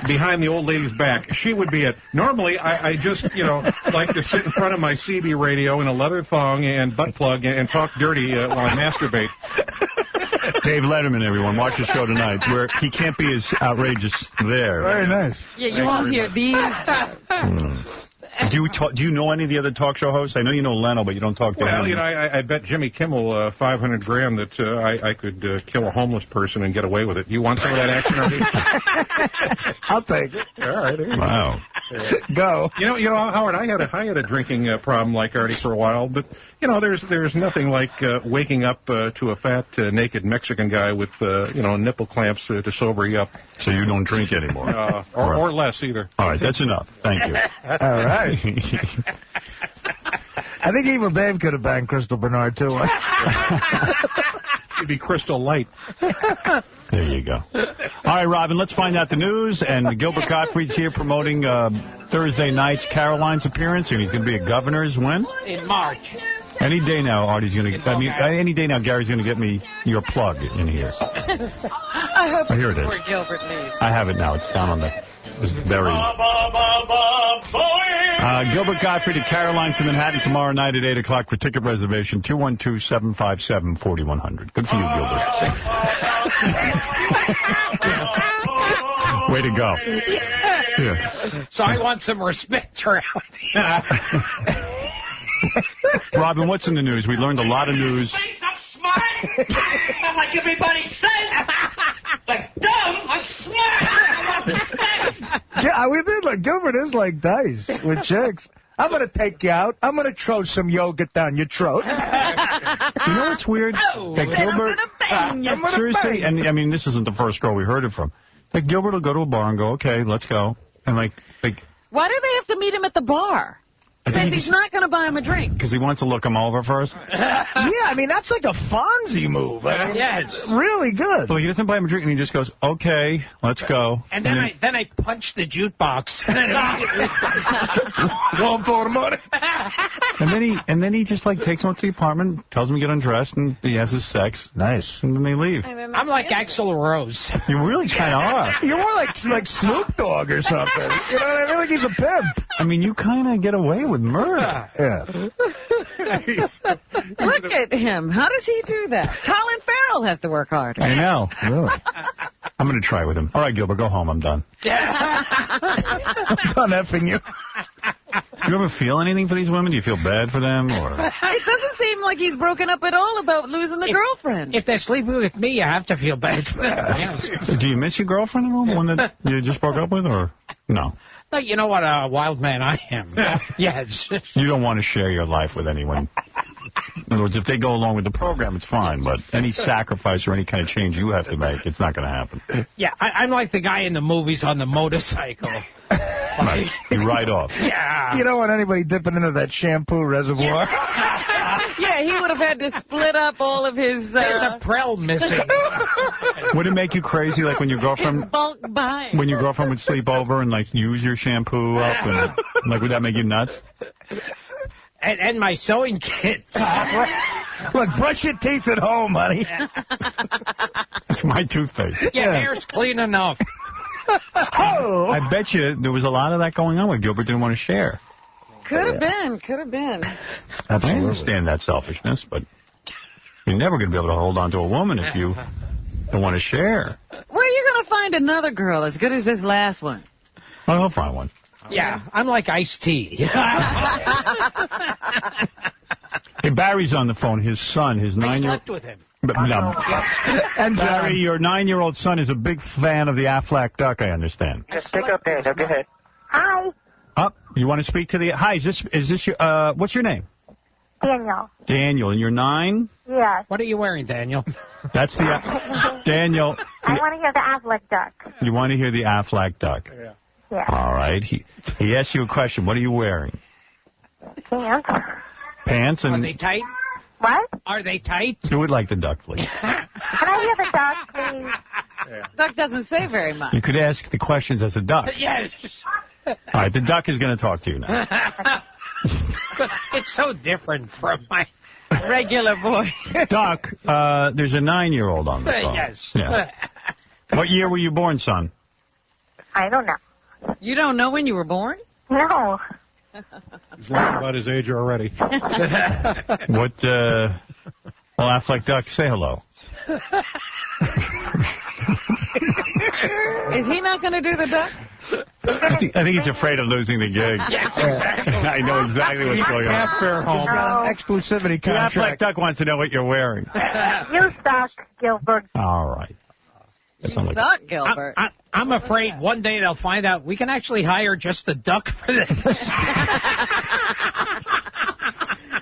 behind the old lady's back, she would be it. Normally, I just, you know, like to sit in front of my CB radio in a leather thong and butt plug and talk dirty while I masturbate. Dave Letterman, everyone, watch the show tonight, where he can't be as outrageous there. Very nice. Yeah, you won't hear these. Do you know any of the other talk show hosts? I know you know Leno, but you don't talk to him. Well, you know, I bet Jimmy Kimmel $500 grand that I could kill a homeless person and get away with it. You want some of that action, Artie? I'll take it. All right. Wow. Go. You know, Howard, I had a drinking problem like Artie for a while, but you know, there's nothing like waking up to a fat naked Mexican guy with nipple clamps to sober you up. So you don't drink anymore, or less either. All right, that's enough. Thank you. All right. I think Evil Dave could have banged Crystal Bernard too. It'd be Crystal Light. There you go. All right, Robin, let's find out the news. And Gilbert Gottfried's here promoting Thursday night's Caroline's appearance, and he's going to be a governor's when? In March. Any day now, Artie's going to. Any day now, Gary's going to get me your plug in here. I hope here it is. Before Gilbert leaves. I have it now. It's down on the. It's buried. Gilbert Gottfried at Caroline's in Manhattan tomorrow night at 8 o'clock for ticket reservation, 212-757-4100. Good for you, Gilbert. Way to go. Yeah. So I want some respect around here. Robin, what's in the news? We learned a lot of news. I'm smart. I'm like everybody says. Like dumb, I'm smart. Yeah, we did. Like Gilbert is like dice with chicks. I'm going to take you out. I'm going to throw some yogurt down your throat. You know what's weird? That Gilbert, seriously, and I mean, this isn't the first girl we heard it from. Like, Gilbert will go to a bar and go, okay, let's go. And like why do they have to meet him at the bar? Because he's not going to buy him a drink. Because he wants to look him over first? Yeah, I mean, that's like a Fonzie move. I mean, yeah, it's really good. Well, he doesn't buy him a drink, and he just goes, okay, let's go. And then I punch the jukebox. Going for the money. And then he just, like, takes him up to the apartment, tells him to get undressed, and he has his sex. Nice. And then they leave. I'm like Axl Rose. You really kind of are. You're more like Snoop Dogg or something. You know what I mean? Like he's a pimp. I mean, you kind of get away with murder. Yeah. Look at him. How does he do that? Colin Farrell has to work harder. I know. Really. I'm going to try with him. All right, Gilbert, go home. I'm done. I'm done effing you. Do you ever feel anything for these women? Do you feel bad for them? Or? It doesn't seem like he's broken up at all about losing the girlfriend. If they're sleeping with me, you have to feel bad for them. Yes. Do you miss your girlfriend at all, the one that you just broke up with, or no? No, you know what a wild man I am. Yes. You don't want to share your life with anyone. In other words, if they go along with the program, it's fine, but any sacrifice or any kind of change you have to make, it's not going to happen. Yeah, I'm like the guy in the movies on the motorcycle. Right. You ride off. Yeah. You don't want anybody dipping into that shampoo reservoir. Yeah, he would have had to split up all of his... There's a Prel missing. Would it make you crazy, like when your girlfriend... bulk buying. When your girlfriend would sleep over and, like, use your shampoo up? And, like, would that make you nuts? And my sewing kit. Look, brush your teeth at home, honey. It's my toothpaste. Your hair's clean enough. Oh. I bet you there was a lot of that going on where Gilbert didn't want to share. Could have been. Could have been. I understand that selfishness, but you're never going to be able to hold on to a woman if you don't want to share. Where are you going to find another girl as good as this last one? Well, I'll find one. Yeah, I'm like Ice-T. Hey, Barry's on the phone. His son, his 9-year-old... I slept with him. But, no. And Barry, your 9-year-old son is a big fan of the Aflac duck, I understand. Just pick up there. Go ahead. Hi, You want to speak to the... Hi, is this your... what's your name? Daniel. Daniel, and you're 9? Yes. What are you wearing, Daniel? That's the... Daniel... I want to hear the Affleck duck. You want to hear the Aflac duck? Yeah. All right. He asked you a question. What are you wearing? Pants. Pants and... Are they tight? What? Are they tight? Do it like the duck, please. Can I hear the duck, please? Duck doesn't say very much. You could ask the questions as a duck. Yes. All right, the duck is going to talk to you now. Because it's so different from my regular voice. Duck, there's a 9-year-old on the phone. Yes. Yeah. What year were you born, son? I don't know. You don't know when you were born? No. He's lying about his age already. What, well, Affleck Duck, say hello. Is he not going to do the duck? I think he's afraid of losing the gig. Yes, exactly. I know exactly what's going on. Half fair home. Exclusivity The Affleck contract. Duck wants to know what you're wearing. You suck, Gilbert. All right. You suck, Gilbert. I'm afraid one day they'll find out we can actually hire just a duck for this.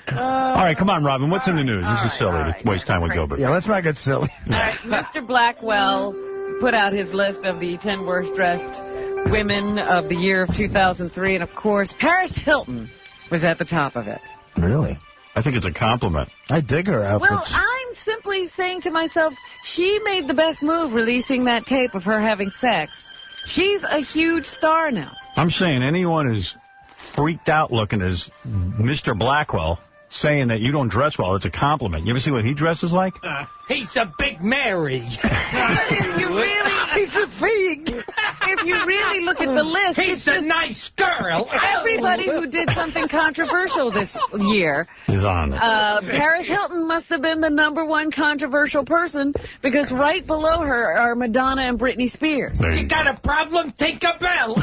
All right, come on, Robin. What's in the news? This is silly to waste time with Gilbert. Yeah, let's not get silly. All right, Mr. Blackwell put out his list of the 10 worst dressed women of the year of 2003, and of course, Paris Hilton was at the top of it. Really? I think it's a compliment. I dig her outfits. Well, I'm simply saying to myself, she made the best move releasing that tape of her having sex. She's a huge star now. I'm saying anyone who's freaked out looking as Mr. Blackwell saying that you don't dress well, it's a compliment. You ever see what he dresses like? He's a big Mary. He's a fig. If you really look at the list, He's a nice girl. Everybody who did something controversial this year He's on it. Paris Hilton must have been the #1 controversial person because right below her are Madonna and Britney Spears. You got a problem? Tinkerbell.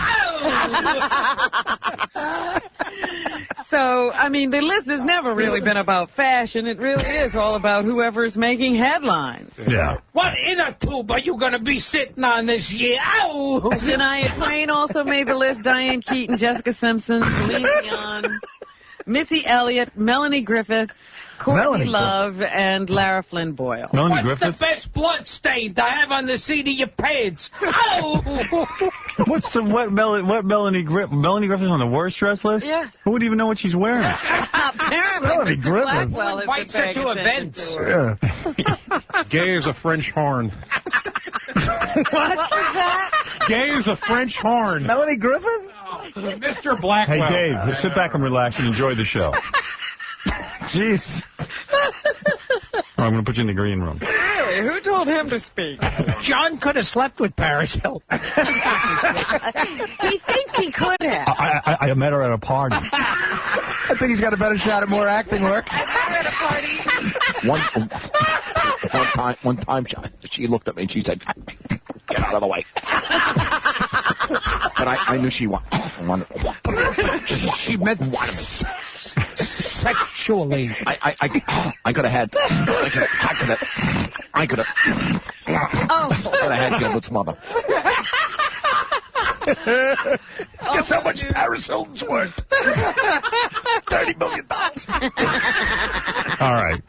So, I mean, the list has never really been about fashion. It really is all about whoever's making headlines. Yeah. What inner tube are you going to be sitting on this year? Ow! Shania Twain also made the list. Diane Keaton, Jessica Simpson, Celine Dion, Missy Elliott, Melanie Griffith, Courtney Love, and Lara Flynn Boyle. Melanie What's Griffith? the best blood stain to have on the seat of your pants? Ow! Melanie Griffith? Melanie Griffith's on the worst dress list? Yes. Who would even know what she's wearing? Apparently, Melanie Mr. Griffith. Blackwell Invites her to events. Yeah. Gay as a French horn. What was that? Gay as a French horn. Melanie Griffith? Mr. Blackwell. Hey, Dave, sit back and relax and enjoy the show. Jeez. I'm going to put you in the green room. Really? Who told him to speak? John could have slept with Paris Hilton. He thinks he could have. I met her at a party. I think he's got a better shot at more acting work. At a party. One time, she looked at me and she said, "Get out of the way." But I knew she wanted. She meant wanted me. sexually. I could have had. I could have had Gilbert's mother. Guess how much Paris Hilton's worth? $30 million. All right.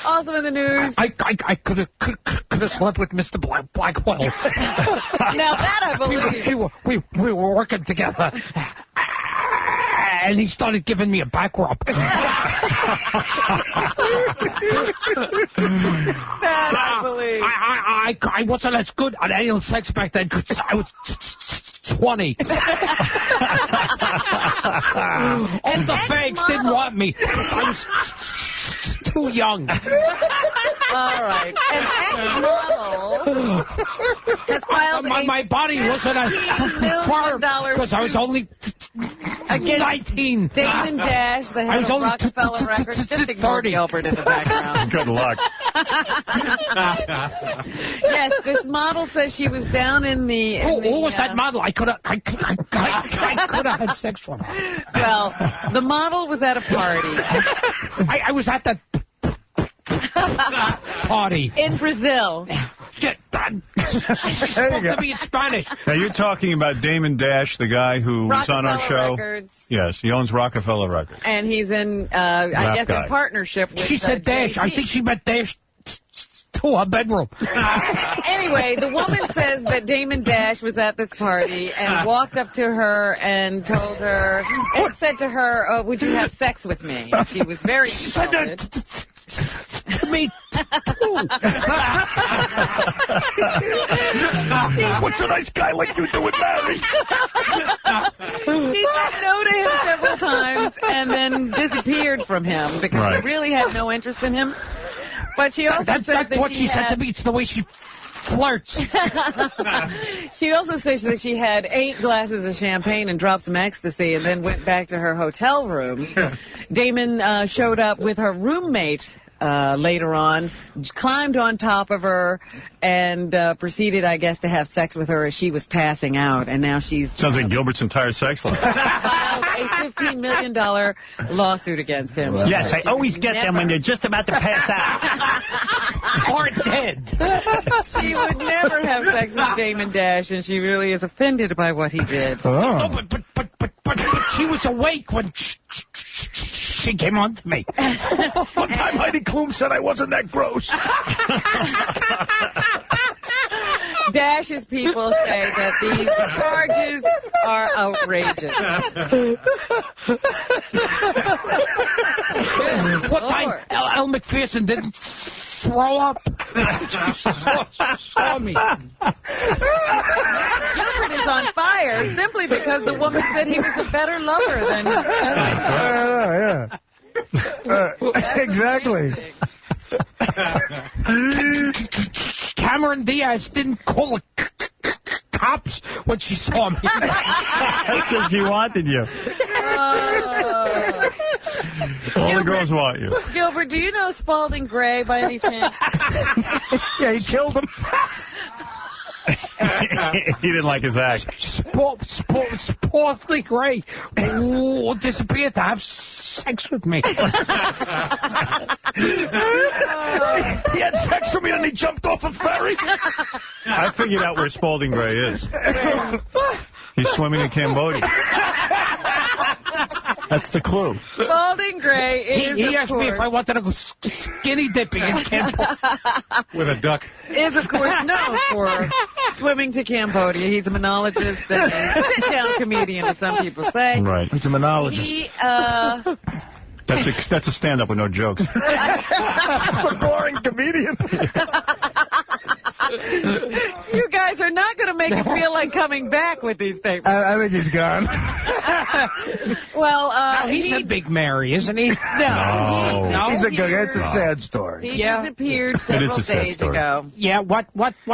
Also in the news. I could have slept with Mr. Blackwell. Now that I believe. We were working together. And he started giving me a back rub. That I believe. I wasn't as good at anal sex back then because I was 20. All the fags didn't want me. I was too young. All right. An ex-model has filed my body wasn't as far because I was only 19. Damon Dash, the head of Rockefeller Records. Just ignore Gilbert in the background. Good luck. Yes, this model says she was down in the... Who was that model? I could have had sex with her. Well, the model was at a party. I was at that party. In Brazil. Get done. Spoke to me in Spanish. Now, you're talking about Damon Dash, the guy who was on our show? Records. Yes, he owns Rockefeller Records. And he's in, I guess, in partnership with... She said Dash. I think she meant Dash to her bedroom. Anyway, the woman says that Damon Dash was at this party and walked up to her and told her, and said to her, oh, would you have sex with me? And she was very insulted. To me, too. What's a nice guy like you do with Mary? She said no to him several times and then disappeared from him because she really had no interest in him. But she also said that's what she said to me. It's the way she flirts. She also says that she had 8 glasses of champagne and dropped some ecstasy and then went back to her hotel room. Damon showed up with her roommate later on, climbed on top of her, and proceeded, I guess, to have sex with her as she was passing out. And now she's... Sounds like Gilbert's entire sex life. filed a $15 million lawsuit against him. Yes, I always get them when they're just about to pass out. Or dead. She would never have sex with Damon Dash, and she really is offended by what he did. Oh. No, but she was awake when she came on to me. One time Heidi Klum said I wasn't that gross. Dash's people say that these charges are outrageous. What time Elle McPherson didn't throw up? Saw me. Gilbert is on fire simply because the woman said he was a better lover than exactly. Cameron Diaz didn't call the cops when she saw me. That's because she wanted you. All the girls want you. Gilbert, do you know Spalding Gray by any chance? Yeah, he killed him. He didn't like his act. Spalding Gray disappeared to have sex with me. He had sex with me and he jumped off a ferry. I figured out where Spalding Gray is. He's swimming in Cambodia. That's the clue. Spalding Gray is, he asked me if I wanted to go skinny dipping in Cambodia. With a duck. Is, of course, known for swimming to Cambodia. He's a monologist and a sit-down comedian, as some people say. Right. He's a monologist. He, That's a stand-up with no jokes. That's a boring comedian. You guys are not going to make it feel like coming back with these statements. I think he's gone. Well, he's a big Mary, isn't he? No. It's a sad story. He disappeared several days ago. Yeah, what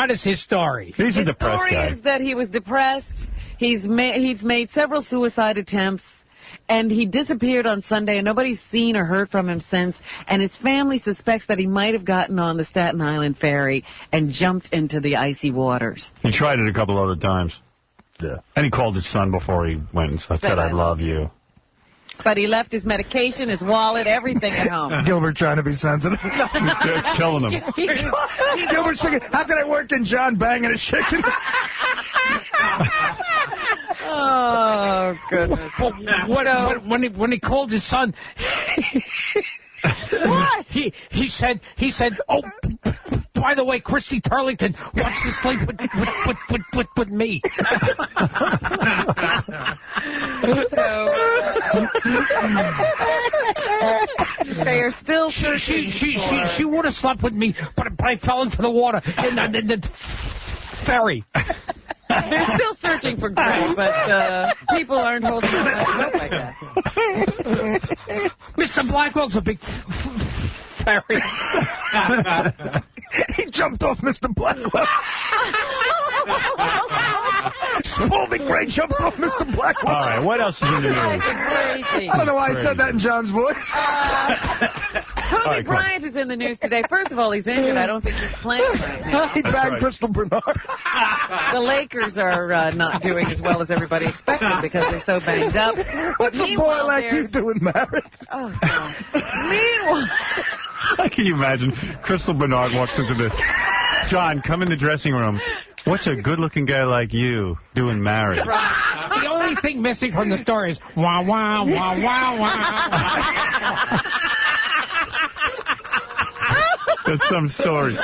is his story? He's a depressed guy. His story is that he was depressed. He's made several suicide attempts. And he disappeared on Sunday, and nobody's seen or heard from him since. And his family suspects that he might have gotten on the Staten Island ferry and jumped into the icy waters. He tried it a couple other times. Yeah. And he called his son before he went and said, I love you. But he left his medication, his wallet, everything at home. Gilbert trying to be sensitive. It's killing him. Gilbert's thinking, how can I work in John banging a chicken? Oh, goodness. When he called his son, what? He said, oh, by the way, Christy Turlington wants to sleep with me. They are still searching. She would have slept with me, but I fell into the water in the ferry. They're still searching for Greg, but people aren't holding up like that. Mr. Blackwell's a big fairy. He jumped off Mr. Blackwell. Spalding Gray jumped off Mr. Blackwell. All right, what else is in the news? Crazy. I don't know why I said that in John's voice. Kobe Bryant is in the news today. First of all, he's injured. I don't think he's playing right now. He bagged Crystal Bernard. The Lakers are not doing as well as everybody expected because they're so banged up. What's a boy like you doing married? Oh, God. Meanwhile... Can you imagine? Crystal Bernard walks into the... John, come in the dressing room. What's a good-looking guy like you doing married? Right. The only thing missing from the story is wah, wah, wah, wah, wah. That's some story.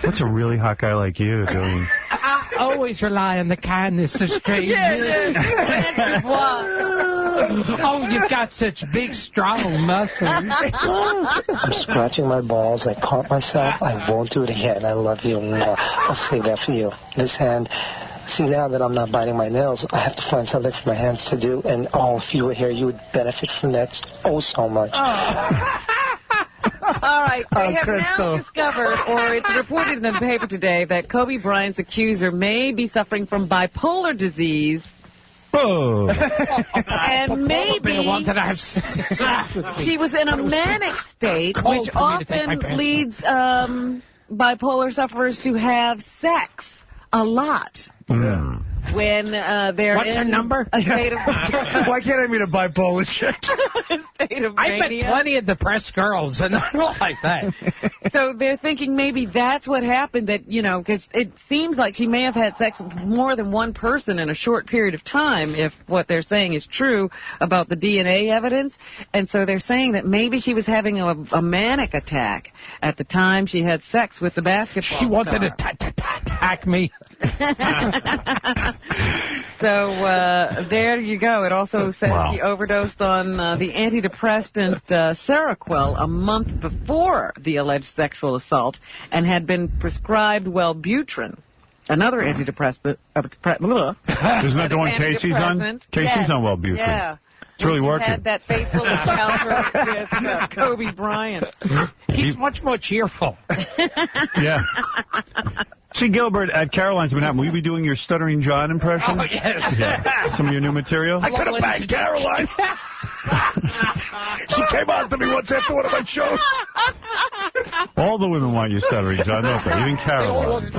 What's a really hot guy like you doing? I always rely on the kindness of strangers. Oh, you've got such big, strong muscles. I'm scratching my balls. I caught myself. I won't do it again. I love you. I'll save that for you. This hand. See, now that I'm not biting my nails, I have to find something for my hands to do. And, oh, if you were here, you would benefit from that so much. All right, they have now discovered, or it's reported in the paper today, that Kobe Bryant's accuser may be suffering from bipolar disease. Oh. And maybe she was in a manic state, which often leads bipolar sufferers to have sex a lot. Mm. When they're What's her number? A state of Why can't I meet a bipolar chick? a state of I met mania. plenty of depressed girls, and I don't like that. So they're thinking maybe that's what happened, that, you know, because it seems like she may have had sex with more than one person in a short period of time, if what they're saying is true about the DNA evidence. And so they're saying that maybe she was having a manic attack at the time she had sex with the basketball She wanted star. to attack me. So there you go. It also says she overdosed on the antidepressant Seroquel a month before the alleged sexual assault and had been prescribed Wellbutrin, another antidepressant. Isn't that the one Casey's on? Casey's on Wellbutrin. Yeah. It's really working. Had that fateful encounter with Kobe Bryant. He's much more cheerful. Yeah. See, Gilbert, at Caroline's Manhattan, will you be doing your Stuttering John impression? Oh, yes. Yeah. Some of your new material? I could have banged Caroline. She came on to me once after one of my shows. All the women want you Stuttering John, don't they? Even Caroline.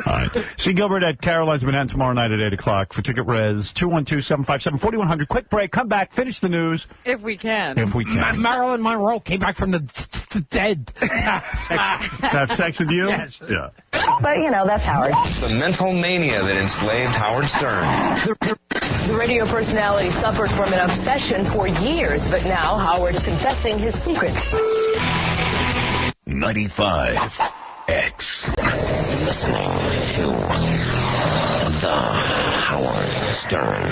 All right. See Gilbert at Caroline's Manhattan tomorrow night at 8 o'clock for Ticket Res, 212-757-4100. Quick break. Come back. Finish the news. If we can. If we can. Marilyn Monroe came back from the dead. To have sex with you? Yes. Yeah. But, you know, that's Howard. The mental mania that enslaved Howard Stern. The radio personality suffered from an obsession for years, but now Howard is confessing his secret. 95X. Listening to The Howard Stern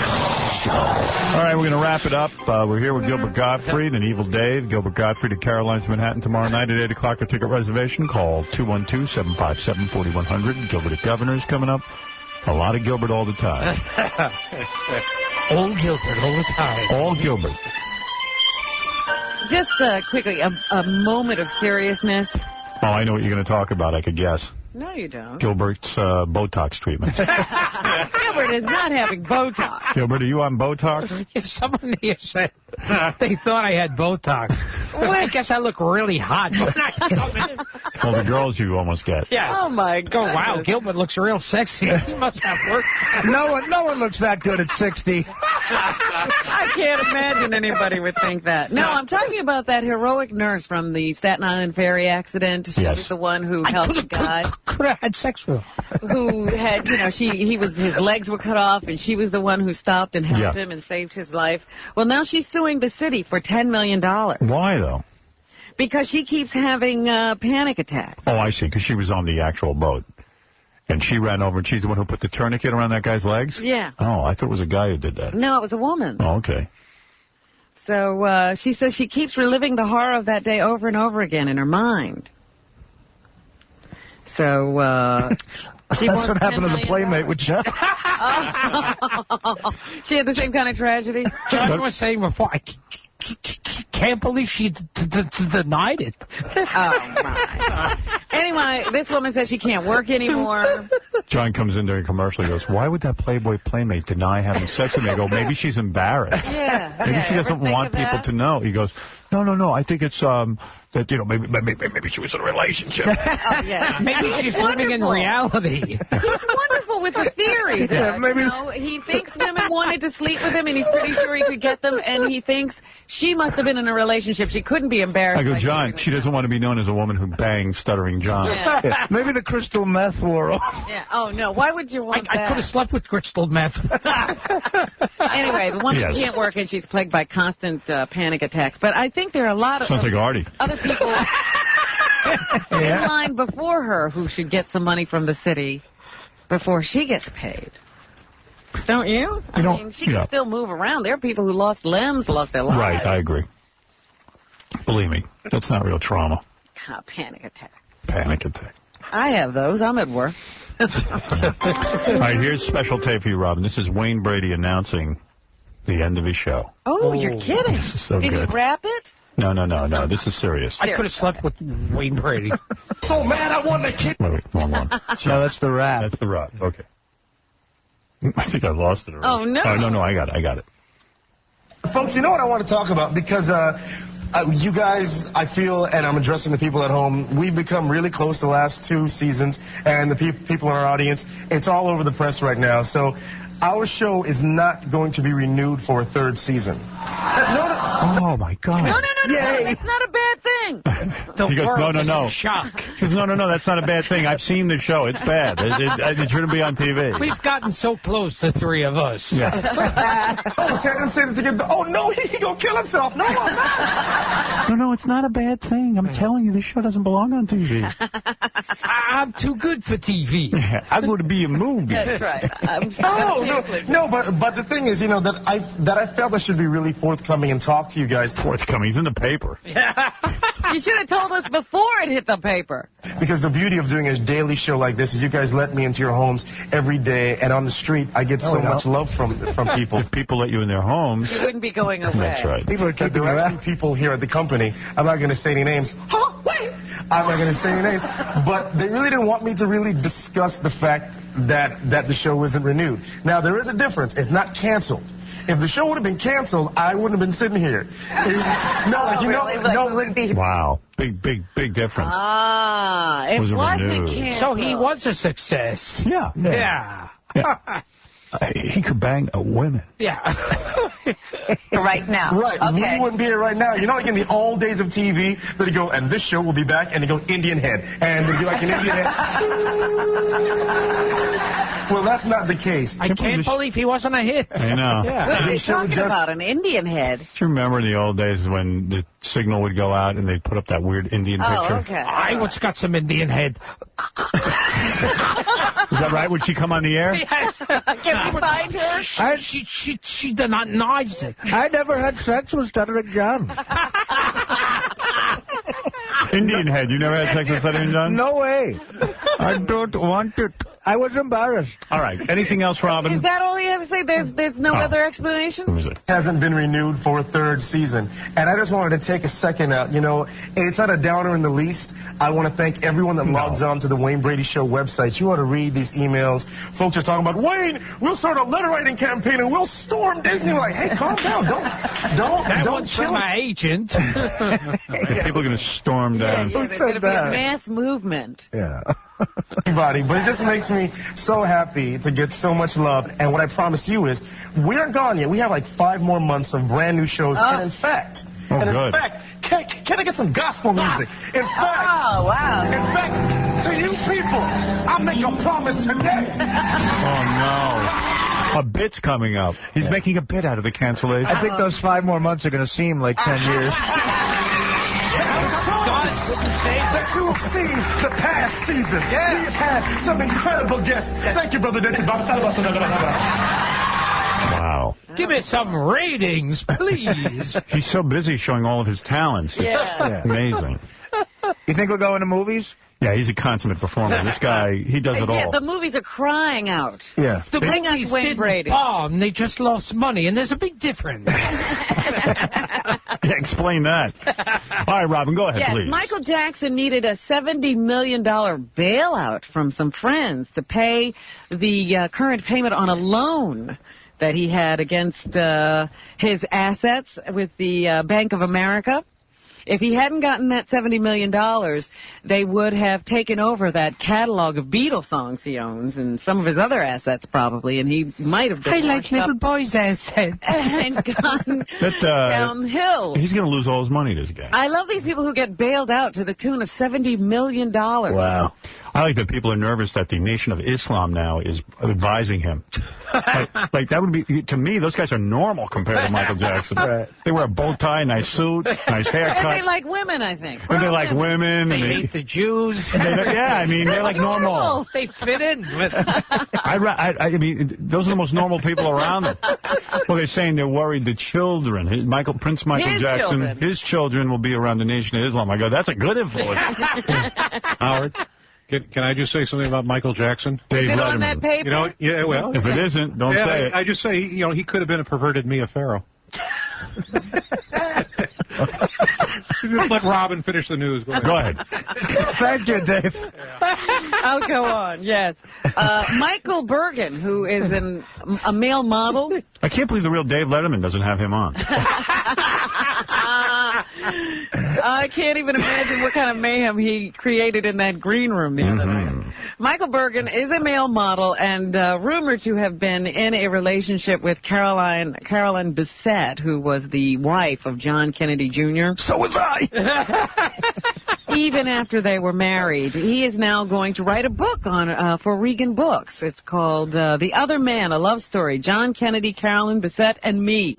Show. All right, we're going to wrap it up. We're here with Gilbert Gottfried and Evil Dave. Gilbert Gottfried at Caroline's Manhattan tomorrow night at 8 o'clock for ticket reservation. Call 212-757-4100. Gilbert at Governor's coming up. A lot of Gilbert all the time. All Gilbert all the time. All Gilbert. Just quickly, a moment of seriousness. Oh, I know what you're going to talk about. I could guess. No, you don't. Gilbert's Botox treatments. Gilbert is not having Botox. Gilbert, are you on Botox? Someone here said they thought I had Botox. I guess I look really hot. Well, the girls you almost get. Yeah. Oh, my God. Oh, wow, Gilbert looks real sexy. He must have work. No one looks that good at 60. I can't imagine anybody would think that. No, I'm talking about that heroic nurse from the Staten Island ferry accident. She was the one who helped the guy. Could have had sex with her. Who had, his legs were cut off, and she was the one who stopped and helped him and saved his life. Well, now she's suing the city for $10 million. Why, though? Because she keeps having panic attacks. Oh, I see, because she was on the actual boat. And she ran over, and she's the one who put the tourniquet around that guy's legs? Yeah. Oh, I thought it was a guy who did that. No, it was a woman. Oh, okay. So she says she keeps reliving the horror of that day over and over again in her mind. So That's what happened to the Playmate with John. She had the same kind of tragedy? John was saying before, I can't believe she denied it. Oh, my. Anyway, this woman says she can't work anymore. John comes in during a commercial and goes, why would that Playboy Playmate deny having sex with me? I go, maybe she's embarrassed. Yeah. Maybe she doesn't want people to know. He goes, no, I think it's that, maybe she was in a relationship. Oh, yeah. Maybe she's living in reality. He's wonderful with the theories. Yeah, maybe. He thinks women wanted to sleep with him, and he's pretty sure he could get them, and he thinks she must have been in a relationship. She couldn't be embarrassed. I go, John, she doesn't want to be known as a woman who bangs Stuttering John. Yeah. Yeah, maybe the crystal meth wore off. Yeah. Oh, no. Why would you want that? I could have slept with crystal meth. Anyway, the woman can't work, and she's plagued by constant panic attacks. But I think there are a lot of Sounds like Artie. other people in line before her who should get some money from the city before she gets paid. Don't you? I mean, she can still move around. There are people who lost limbs, lost their lives. Right, I agree. Believe me, that's not real trauma. Panic attack. Panic attack. I have those. I'm at work. All right, here's special tape for you, Robin. This is Wayne Brady announcing the end of his show. Oh, you're kidding. This is so Did good. he wrap it? No. This is serious. I could have slept with Wayne Brady. Oh, man, I won the kid. Wait, wrong one. No, that's the rap. That's the rap. Okay. I think I lost it already. Oh, no. Oh, no, I got it. Folks, you know what I want to talk about? Because you guys, I feel, and I'm addressing the people at home, we've become really close the last 2 seasons, and the people in our audience, it's all over the press right now. So our show is not going to be renewed for a 3rd season. Oh, my God. No. That's not a bad thing. He goes, no. Shock. He goes, no, that's not a bad thing. I've seen the show. It's bad. It shouldn't be on TV. We've gotten so close, the 3 of us. Yeah. Oh, no, he gonna kill himself. No, I'm not. No, it's not a bad thing. I'm telling you, this show doesn't belong on TV. I'm too good for TV. Yeah, I'm going to be a movie. That's right. No, but the thing is, that I felt I should be really forthcoming and talk to you guys. Forthcoming? It's in the paper. You should have told us before it hit the paper. Because the beauty of doing a daily show like this is you guys let me into your homes every day, and on the street, I get so much love from people. If people let you in their homes... You wouldn't be going away. That's right. There are actually people here at the company. I'm not going to say any names. Wait! I'm not going to say any names. But they really didn't want me to really discuss the fact that the show isn't renewed. Now, there is a difference. It's not canceled. If the show would have been canceled, I wouldn't have been sitting here. Wow. Big difference. It wasn't canceled. So he was a success. Yeah. He could bang a woman. Yeah. Right now. Right. Okay. We wouldn't be here right now. Like in the old days of TV, they'd go, and this show will be back, and they go, Indian Head. And they'd be like an Indian Head. Well, that's not the case. I can't believe he wasn't a hit. I know. What are you talking about, an Indian head? Do you remember in the old days when the signal would go out and they'd put up that weird Indian picture? Okay. I once got some Indian head. Is that right? Would she come on the air? Can we find her? She denies it. I never had sex with Stuttering John. Indian head. You never had sex with Stuttering John? No way. I don't want it. I was embarrassed. All right. Anything else, Robin? Is that all he has to say? There's no other explanation? Hasn't been renewed for a third season. And I just wanted to take a second out. You know, it's not a downer in the least. I want to thank everyone that logs on to the Wayne Brady Show website. You ought to read these emails. Folks are talking about, Wayne, we'll start a letter writing campaign and we'll storm Disney. Like, hey, calm down. Don't kill my agent. People are going to storm down. There's going to be a mass movement. Yeah. Everybody, but it just makes me so happy to get so much love. And what I promise you is, we aren't gone yet. We have like 5 more months of brand new shows. And in fact, can I get some gospel music? In fact, to you people, I'll make a promise today. Oh, no. A bit's coming up. He's making a bit out of the cancellation. I think those 5 more months are going to seem like 10 years. That you have seen the past season. We've had some incredible guests. Thank you, Brother Denton. Wow. Give me some ratings, please. He's so busy showing all of his talents. It's amazing. You think we'll go into movies? Yeah, he's a consummate performer. This guy, he does it all. Yeah, the movies are crying out. Yeah. The Bring us movies Wayne didn't Brady. bomb. They just lost money, and there's a big difference. Yeah, explain that. All right, Robin, go ahead, please. Michael Jackson needed a $70 million bailout from some friends to pay the current payment on a loan that he had against his assets with the Bank of America. If he hadn't gotten that $70 million, they would have taken over that catalog of Beatles songs he owns and some of his other assets probably, and he might have been I like little boys' assets. And gone downhill. He's going to lose all his money, this guy. I love these people who get bailed out to the tune of $70 million. Wow. I like that people are nervous that the Nation of Islam now is advising him. like that would be, to me, those guys are normal compared to Michael Jackson. Right. They wear a bow tie, nice suit, nice haircut. And they like women, I think. And they like women. They hate the Jews. I mean, they're like normal. They fit in with. I mean, those are the most normal people around them. Well, they're saying they're worried the children, Prince Michael Jackson, his children will be around the Nation of Islam. I go, that's a good influence. Howard? Can I just say something about Michael Jackson? Is it on that paper? You know, yeah, well. If it isn't, don't say it. I just say, you know, he could have been a perverted Mia Farrow. Just let Robin finish the news. Go ahead. Thank you, Dave. I'll go on, yes. Michael Bergen, who is a male model. I can't believe the real Dave Letterman doesn't have him on. I can't even imagine what kind of mayhem he created in that green room the other night. Michael Bergen is a male model and rumored to have been in a relationship with Carolyn Bessette, who was the wife of John Kennedy Jr. So was I! Even after they were married. He is now going to write a book on for Regan Books. It's called The Other Man, a Love Story, John Kennedy, Carolyn Bessette, and Me.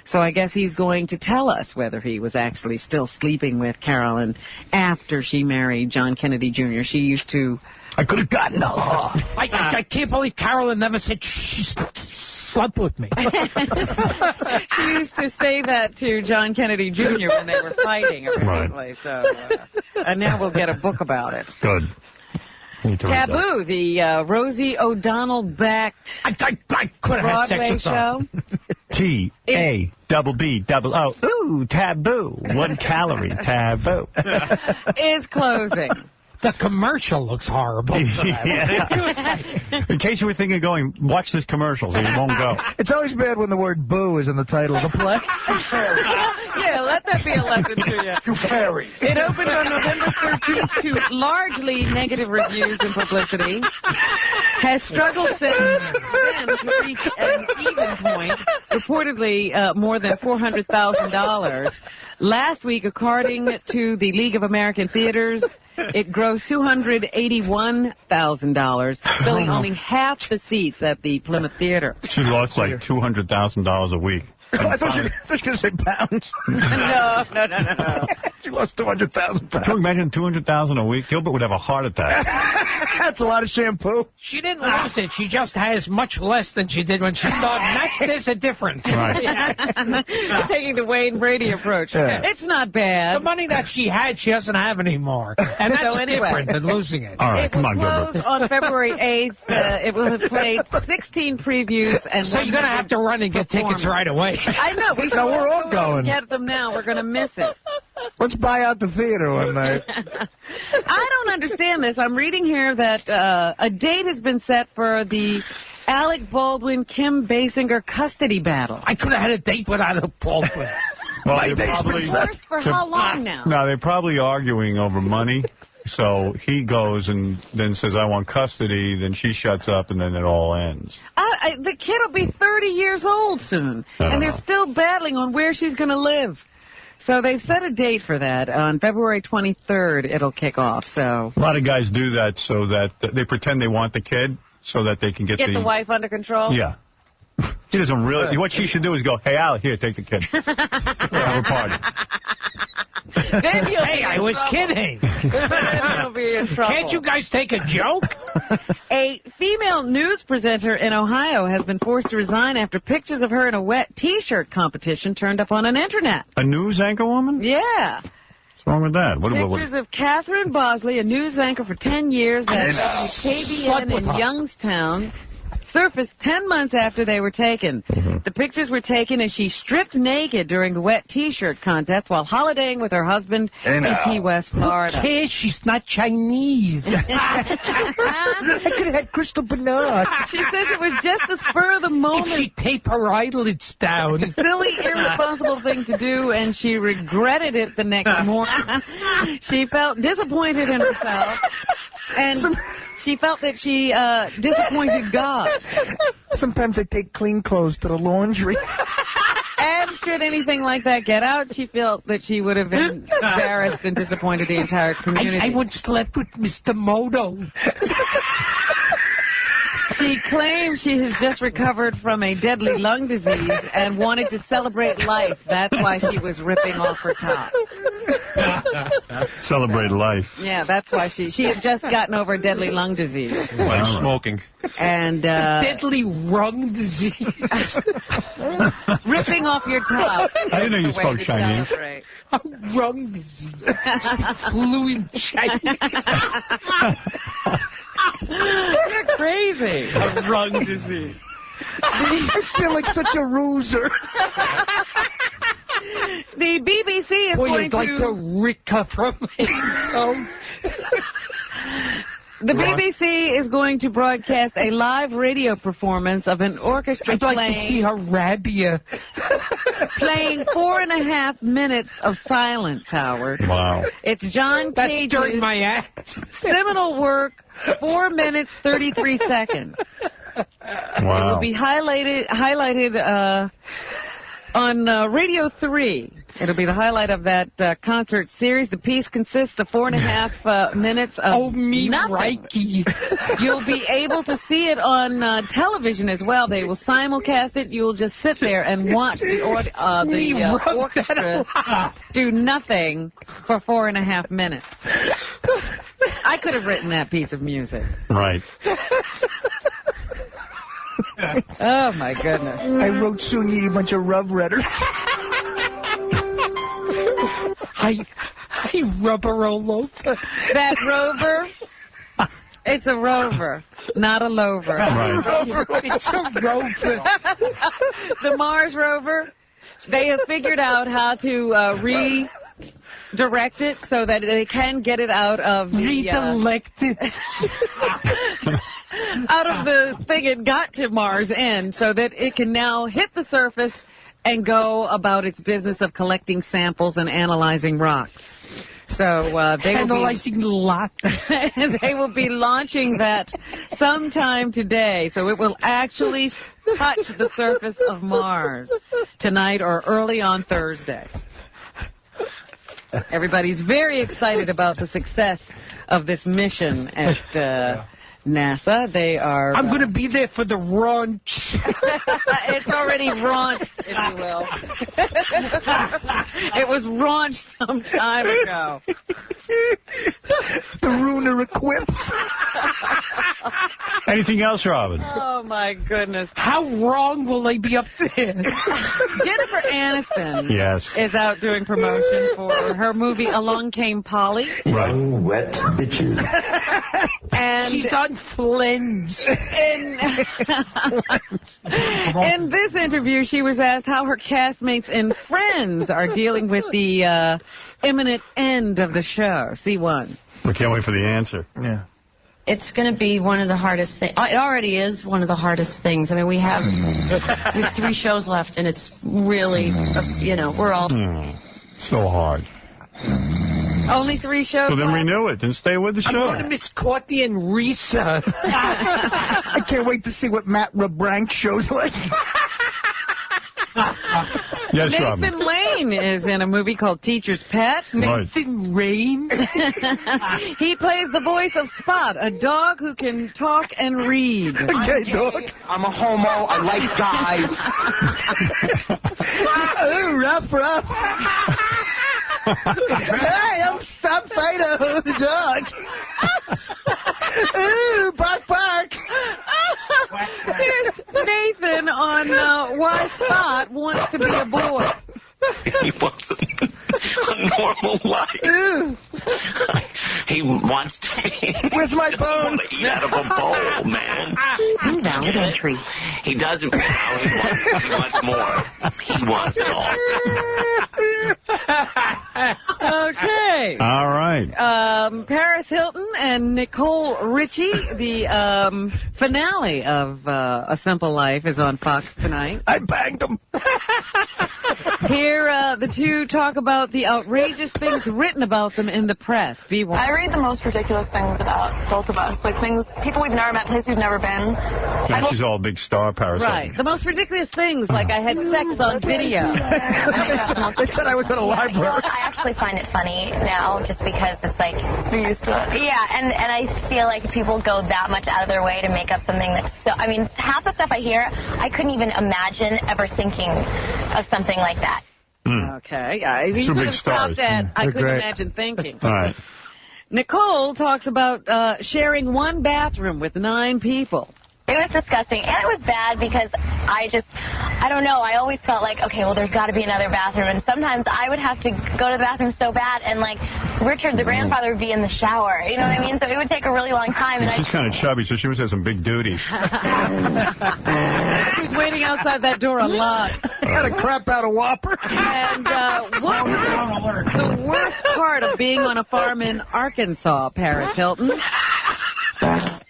So I guess he's going to tell us whether he was actually still sleeping with Carolyn after she married John Kennedy Jr. She used to... I could have gotten her. I can't believe Carolyn never said she slept with me. She used to say that to John Kennedy Jr. when they were fighting, apparently. Right. So, and now we'll get a book about it. Good. Taboo, the Rosie O'Donnell-backed Broadway show. T-A-B-B-O. Ooh, taboo. 1 calorie. Taboo. Is closing. The commercial looks horrible. Yeah. In case you were thinking of going, watch this commercial so you won't go. It's always bad when the word boo is in the title of the play. Yeah, let that be a lesson to you. You fairy. It opened on November 13th to largely negative reviews and publicity. Has struggled since then to reach an even point, reportedly more than $400,000. Last week, according to the League of American Theaters, it grossed $281,000, filling only half the seats at the Plymouth Theater. She lost like $200,000 a week. I thought you were going to say pounds. No. She lost 200,000 pounds. Can you imagine 200,000 a week? Gilbert would have a heart attack. That's a lot of shampoo. She didn't lose it. She just has much less than she did when she started. That's there's a difference. Right. Taking the Wayne Brady approach. Yeah. It's not bad. The money that she had, she doesn't have anymore. And that's different than losing it. All right, come on, Closed Gilbert. on February 8th. It will have played 16 previews. And So you're going to have to run and get tickets right away. I know. We're all going. Get them now. We're going to miss it. Let's buy out the theater one night. I don't understand this. I'm reading here that a date has been set for the Alec Baldwin-Kim Basinger custody battle. I could have had a date without a Baldwin. Well, My date's been set. For how long now? No, they're probably arguing over money. So he goes and then says, I want custody. Then she shuts up, and then it all ends. The kid will be 30 years old soon, and they're still battling on where she's going to live. So they've set a date for that. On February 23rd, it'll kick off. So a lot of guys do that so that they pretend they want the kid so that they can get the wife under control? Yeah. He doesn't really. What she should do is go, hey, Alec, here, take the kid. Have a party. Then you'll hey, I was kidding. You'll be in trouble. Can't you guys take a joke? A female news presenter in Ohio has been forced to resign after pictures of her in a wet T-shirt competition turned up on an internet. A news anchor woman? Yeah. What's wrong with that? Pictures of Catherine Bosley, a news anchor for 10 years at KBN in Youngstown, surfaced 10 months after they were taken. The pictures were taken as she stripped naked during the wet T-shirt contest while holidaying with her husband in Key West, Florida. Who cares? She's not Chinese. I could have had Crystal Bernard. She says it was just the spur of the moment. If she tape her eyelids down. Silly, irresponsible thing to do, and she regretted it the next morning. She felt disappointed in herself, and she felt that she disappointed God. Sometimes I take clean clothes to the laundry. And should anything like that get out, she felt that she would have been embarrassed and disappointed the entire community. I once slept with Mr. Moto. She claims she has just recovered from a deadly lung disease and wanted to celebrate life. That's why she was ripping off her top. Celebrate life. Yeah, that's why she had just gotten over deadly lung disease. Like smoking. And deadly lung disease. Ripping off your top. I didn't know you spoke Chinese. Lung disease. Fluent Chinese. You're crazy. A lung disease. I feel like such a loser. The BBC is going to... like to recover from it. The BBC is going to broadcast a live radio performance of an orchestra I'd like to see Arabia. playing 4.5 minutes of silence, Howard. Wow. It's John Cage's during my act. seminal work, 4 minutes, 33 seconds. Wow. It will be highlighted on Radio 3. It'll be the highlight of that concert series. The piece consists of 4.5 minutes of nothing. Reiki. You'll be able to see it on television as well. They will simulcast it. You'll just sit there and watch the orchestra do nothing for 4.5 minutes. I could have written that piece of music. Right. Oh, my goodness. I wrote Soon-Yi a bunch of love letters. I rubber all over. That rover, it's a rover, not a lover. Right. It's a rover. The Mars rover, they have figured out how to redirect it so that they can get it out of the... Redirected. out of the thing it got to Mars in so that it can now hit the surface and go about its business of collecting samples and analyzing rocks. So they will be launching that sometime today. So it will actually touch the surface of Mars tonight or early on Thursday. Everybody's very excited about the success of this mission at NASA. They are... I'm going to be there for the raunch. It's already raunched, if you will. It was raunched some time ago. The Runer equipped. Anything else, Robin? Oh, my goodness. How wrong will they be up there? Jennifer Aniston Yes. is out doing promotion for her movie Along Came Polly. Right. Wet bitches. And she's on flinch. In this interview, she was asked how her castmates and friends are dealing with the imminent end of the show. C1. We can't wait for the answer. Yeah. It's going to be one of the hardest things. It already is one of the hardest things. I mean, we have 3 shows left, and it's really, we're all... So hard. Only 3 shows Well, then left? renew it and stay with the show. I'm going to miss Courtney and Risa. I can't wait to see what Matt LeBlanc shows like. Yes, Nathan Robin. Lane is in a movie called Teacher's Pet. Right. Nathan Rain. He plays the voice of Spot, a dog who can talk and read. Okay, dog. I'm a homo. I like guys. Ooh, rough. Hey, I'm Stop Fighter, the dog. Ooh, bark. Here's Nathan on why Spot wants to be a boy. He wants a normal life. He wants to be... Where's my bone? To eat out of a bowl, man. Invalid entry. He doesn't now. He wants more. He wants it all. Okay. All right. Paris Hilton and Nicole Richie, the finale of A Simple Life, is on Fox tonight. I banged him. Here, the two talk about the outrageous things written about them in the press. B1. I read the most ridiculous things about both of us, like things, people we've never met, places we've never been. Yeah, she's all a big star, Paris. Right. The most ridiculous things, like I had sex on video. They said I was at a library. I actually find it funny now, just because it's like You're used to it. Yeah, and I feel like people go that much out of their way to make up something that's so... I mean, half the stuff I hear, I couldn't even imagine ever thinking of something like that. Okay. You Two could big have stopped stars. at I They're couldn't great. imagine thinking. All right. Nicole talks about sharing one bathroom with 9 people. It was disgusting, and it was bad because I don't know, I always felt like, okay, well, there's got to be another bathroom, and sometimes I would have to go to the bathroom so bad, and, like, Richard, the grandfather, would be in the shower, you know what I mean? So it would take a really long time. And She's kind of chubby, so she must have some big duties. She was waiting outside that door a lot. Had a crap out of Whopper. And what was the worst part of being on a farm in Arkansas, Paris Hilton?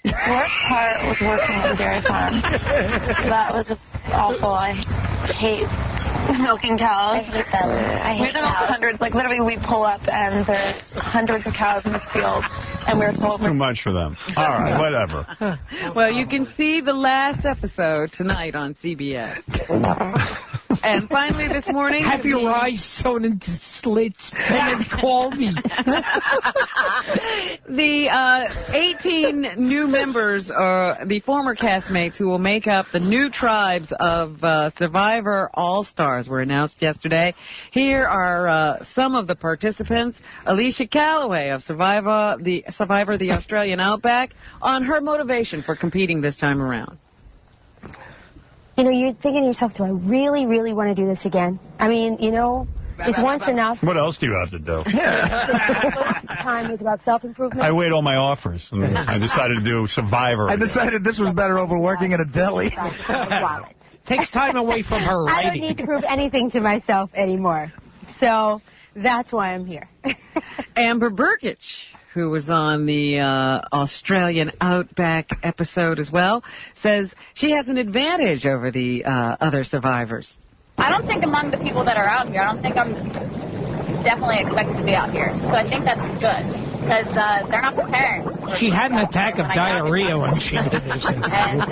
The worst part was working at a dairy farm. That was just awful. I hate milking cows. I hate them. I We hate have cows. hundreds, like literally we pull up and there's hundreds of cows in this field, and we were told Too much for them. All right, whatever. Well, you can see the last episode tonight on CBS. And finally this morning... Have your eyes sewn into slits and then call me. The 18 new members, the former castmates who will make up the new tribes of Survivor All-Stars were announced yesterday. Here are some of the participants. Alicia Calloway of Survivor the Australian Outback, on her motivation for competing this time around. You know, you're thinking to yourself, do I really, really want to do this again? I mean, you know, is once enough? What else do you have to do? The first time was about self-improvement. I weighed all my offers, and I decided to do Survivor. I decided this was better over working at a deli. Takes time away from her I don't writing. need to prove anything to myself anymore. So that's why I'm here. Amber Burkich, who was on the Australian Outback episode as well, says she has an advantage over the other survivors. I don't think among the people that are out here, I don't think I'm definitely expected to be out here. So I think that's good, because they're not preparing. She had an attack of diarrhea when she did this. And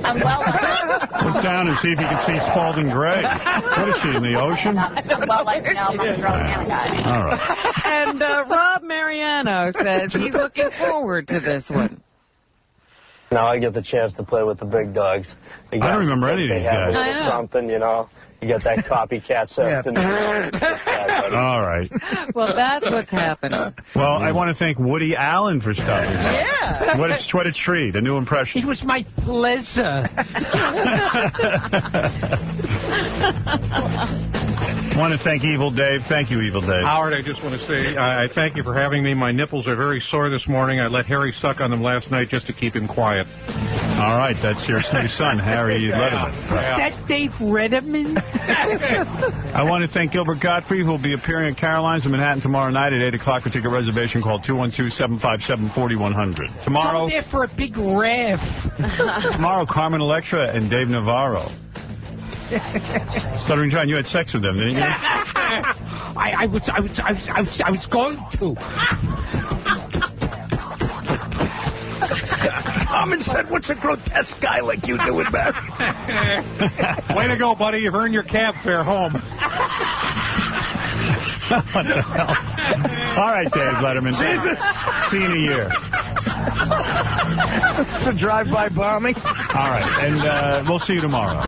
I'm well Look down and see if you can see Spalding Gray. What is she, in the ocean? I'm well liked now among the Rosanna guys. All right. And Rob Mariano says he's looking forward to this one. Now I get the chance to play with the big dogs. I don't remember any of these guys. They have something, you know. You get that copycat stuff. All right. Well, that's what's happening. Well, I want to thank Woody Allen for stopping by. Yeah. What a treat. A new impression. It was my pleasure. I want to thank Evil Dave. Thank you, Evil Dave. Howard, I just want to say I thank you for having me. My nipples are very sore this morning. I let Harry suck on them last night just to keep him quiet. All right, that's your new son, Harry Letterman. Is that Dave Redderman? I want to thank Gilbert Gottfried, who will be appearing at Caroline's in Manhattan tomorrow night at 8 o'clock. For ticket reservation, call 212-757-4100. Tomorrow, I'm there for a big rev. Tomorrow, Carmen Electra and Dave Navarro. Stuttering John, you had sex with them, didn't you? I was going to. Carmen said, "What's a grotesque guy like you doing, Barry?" Way to go, buddy. You've earned your cab fare home. What the hell? All right, Dave Letterman. Jesus. See you in a year. It's a drive-by bombing. All right, and we'll see you tomorrow.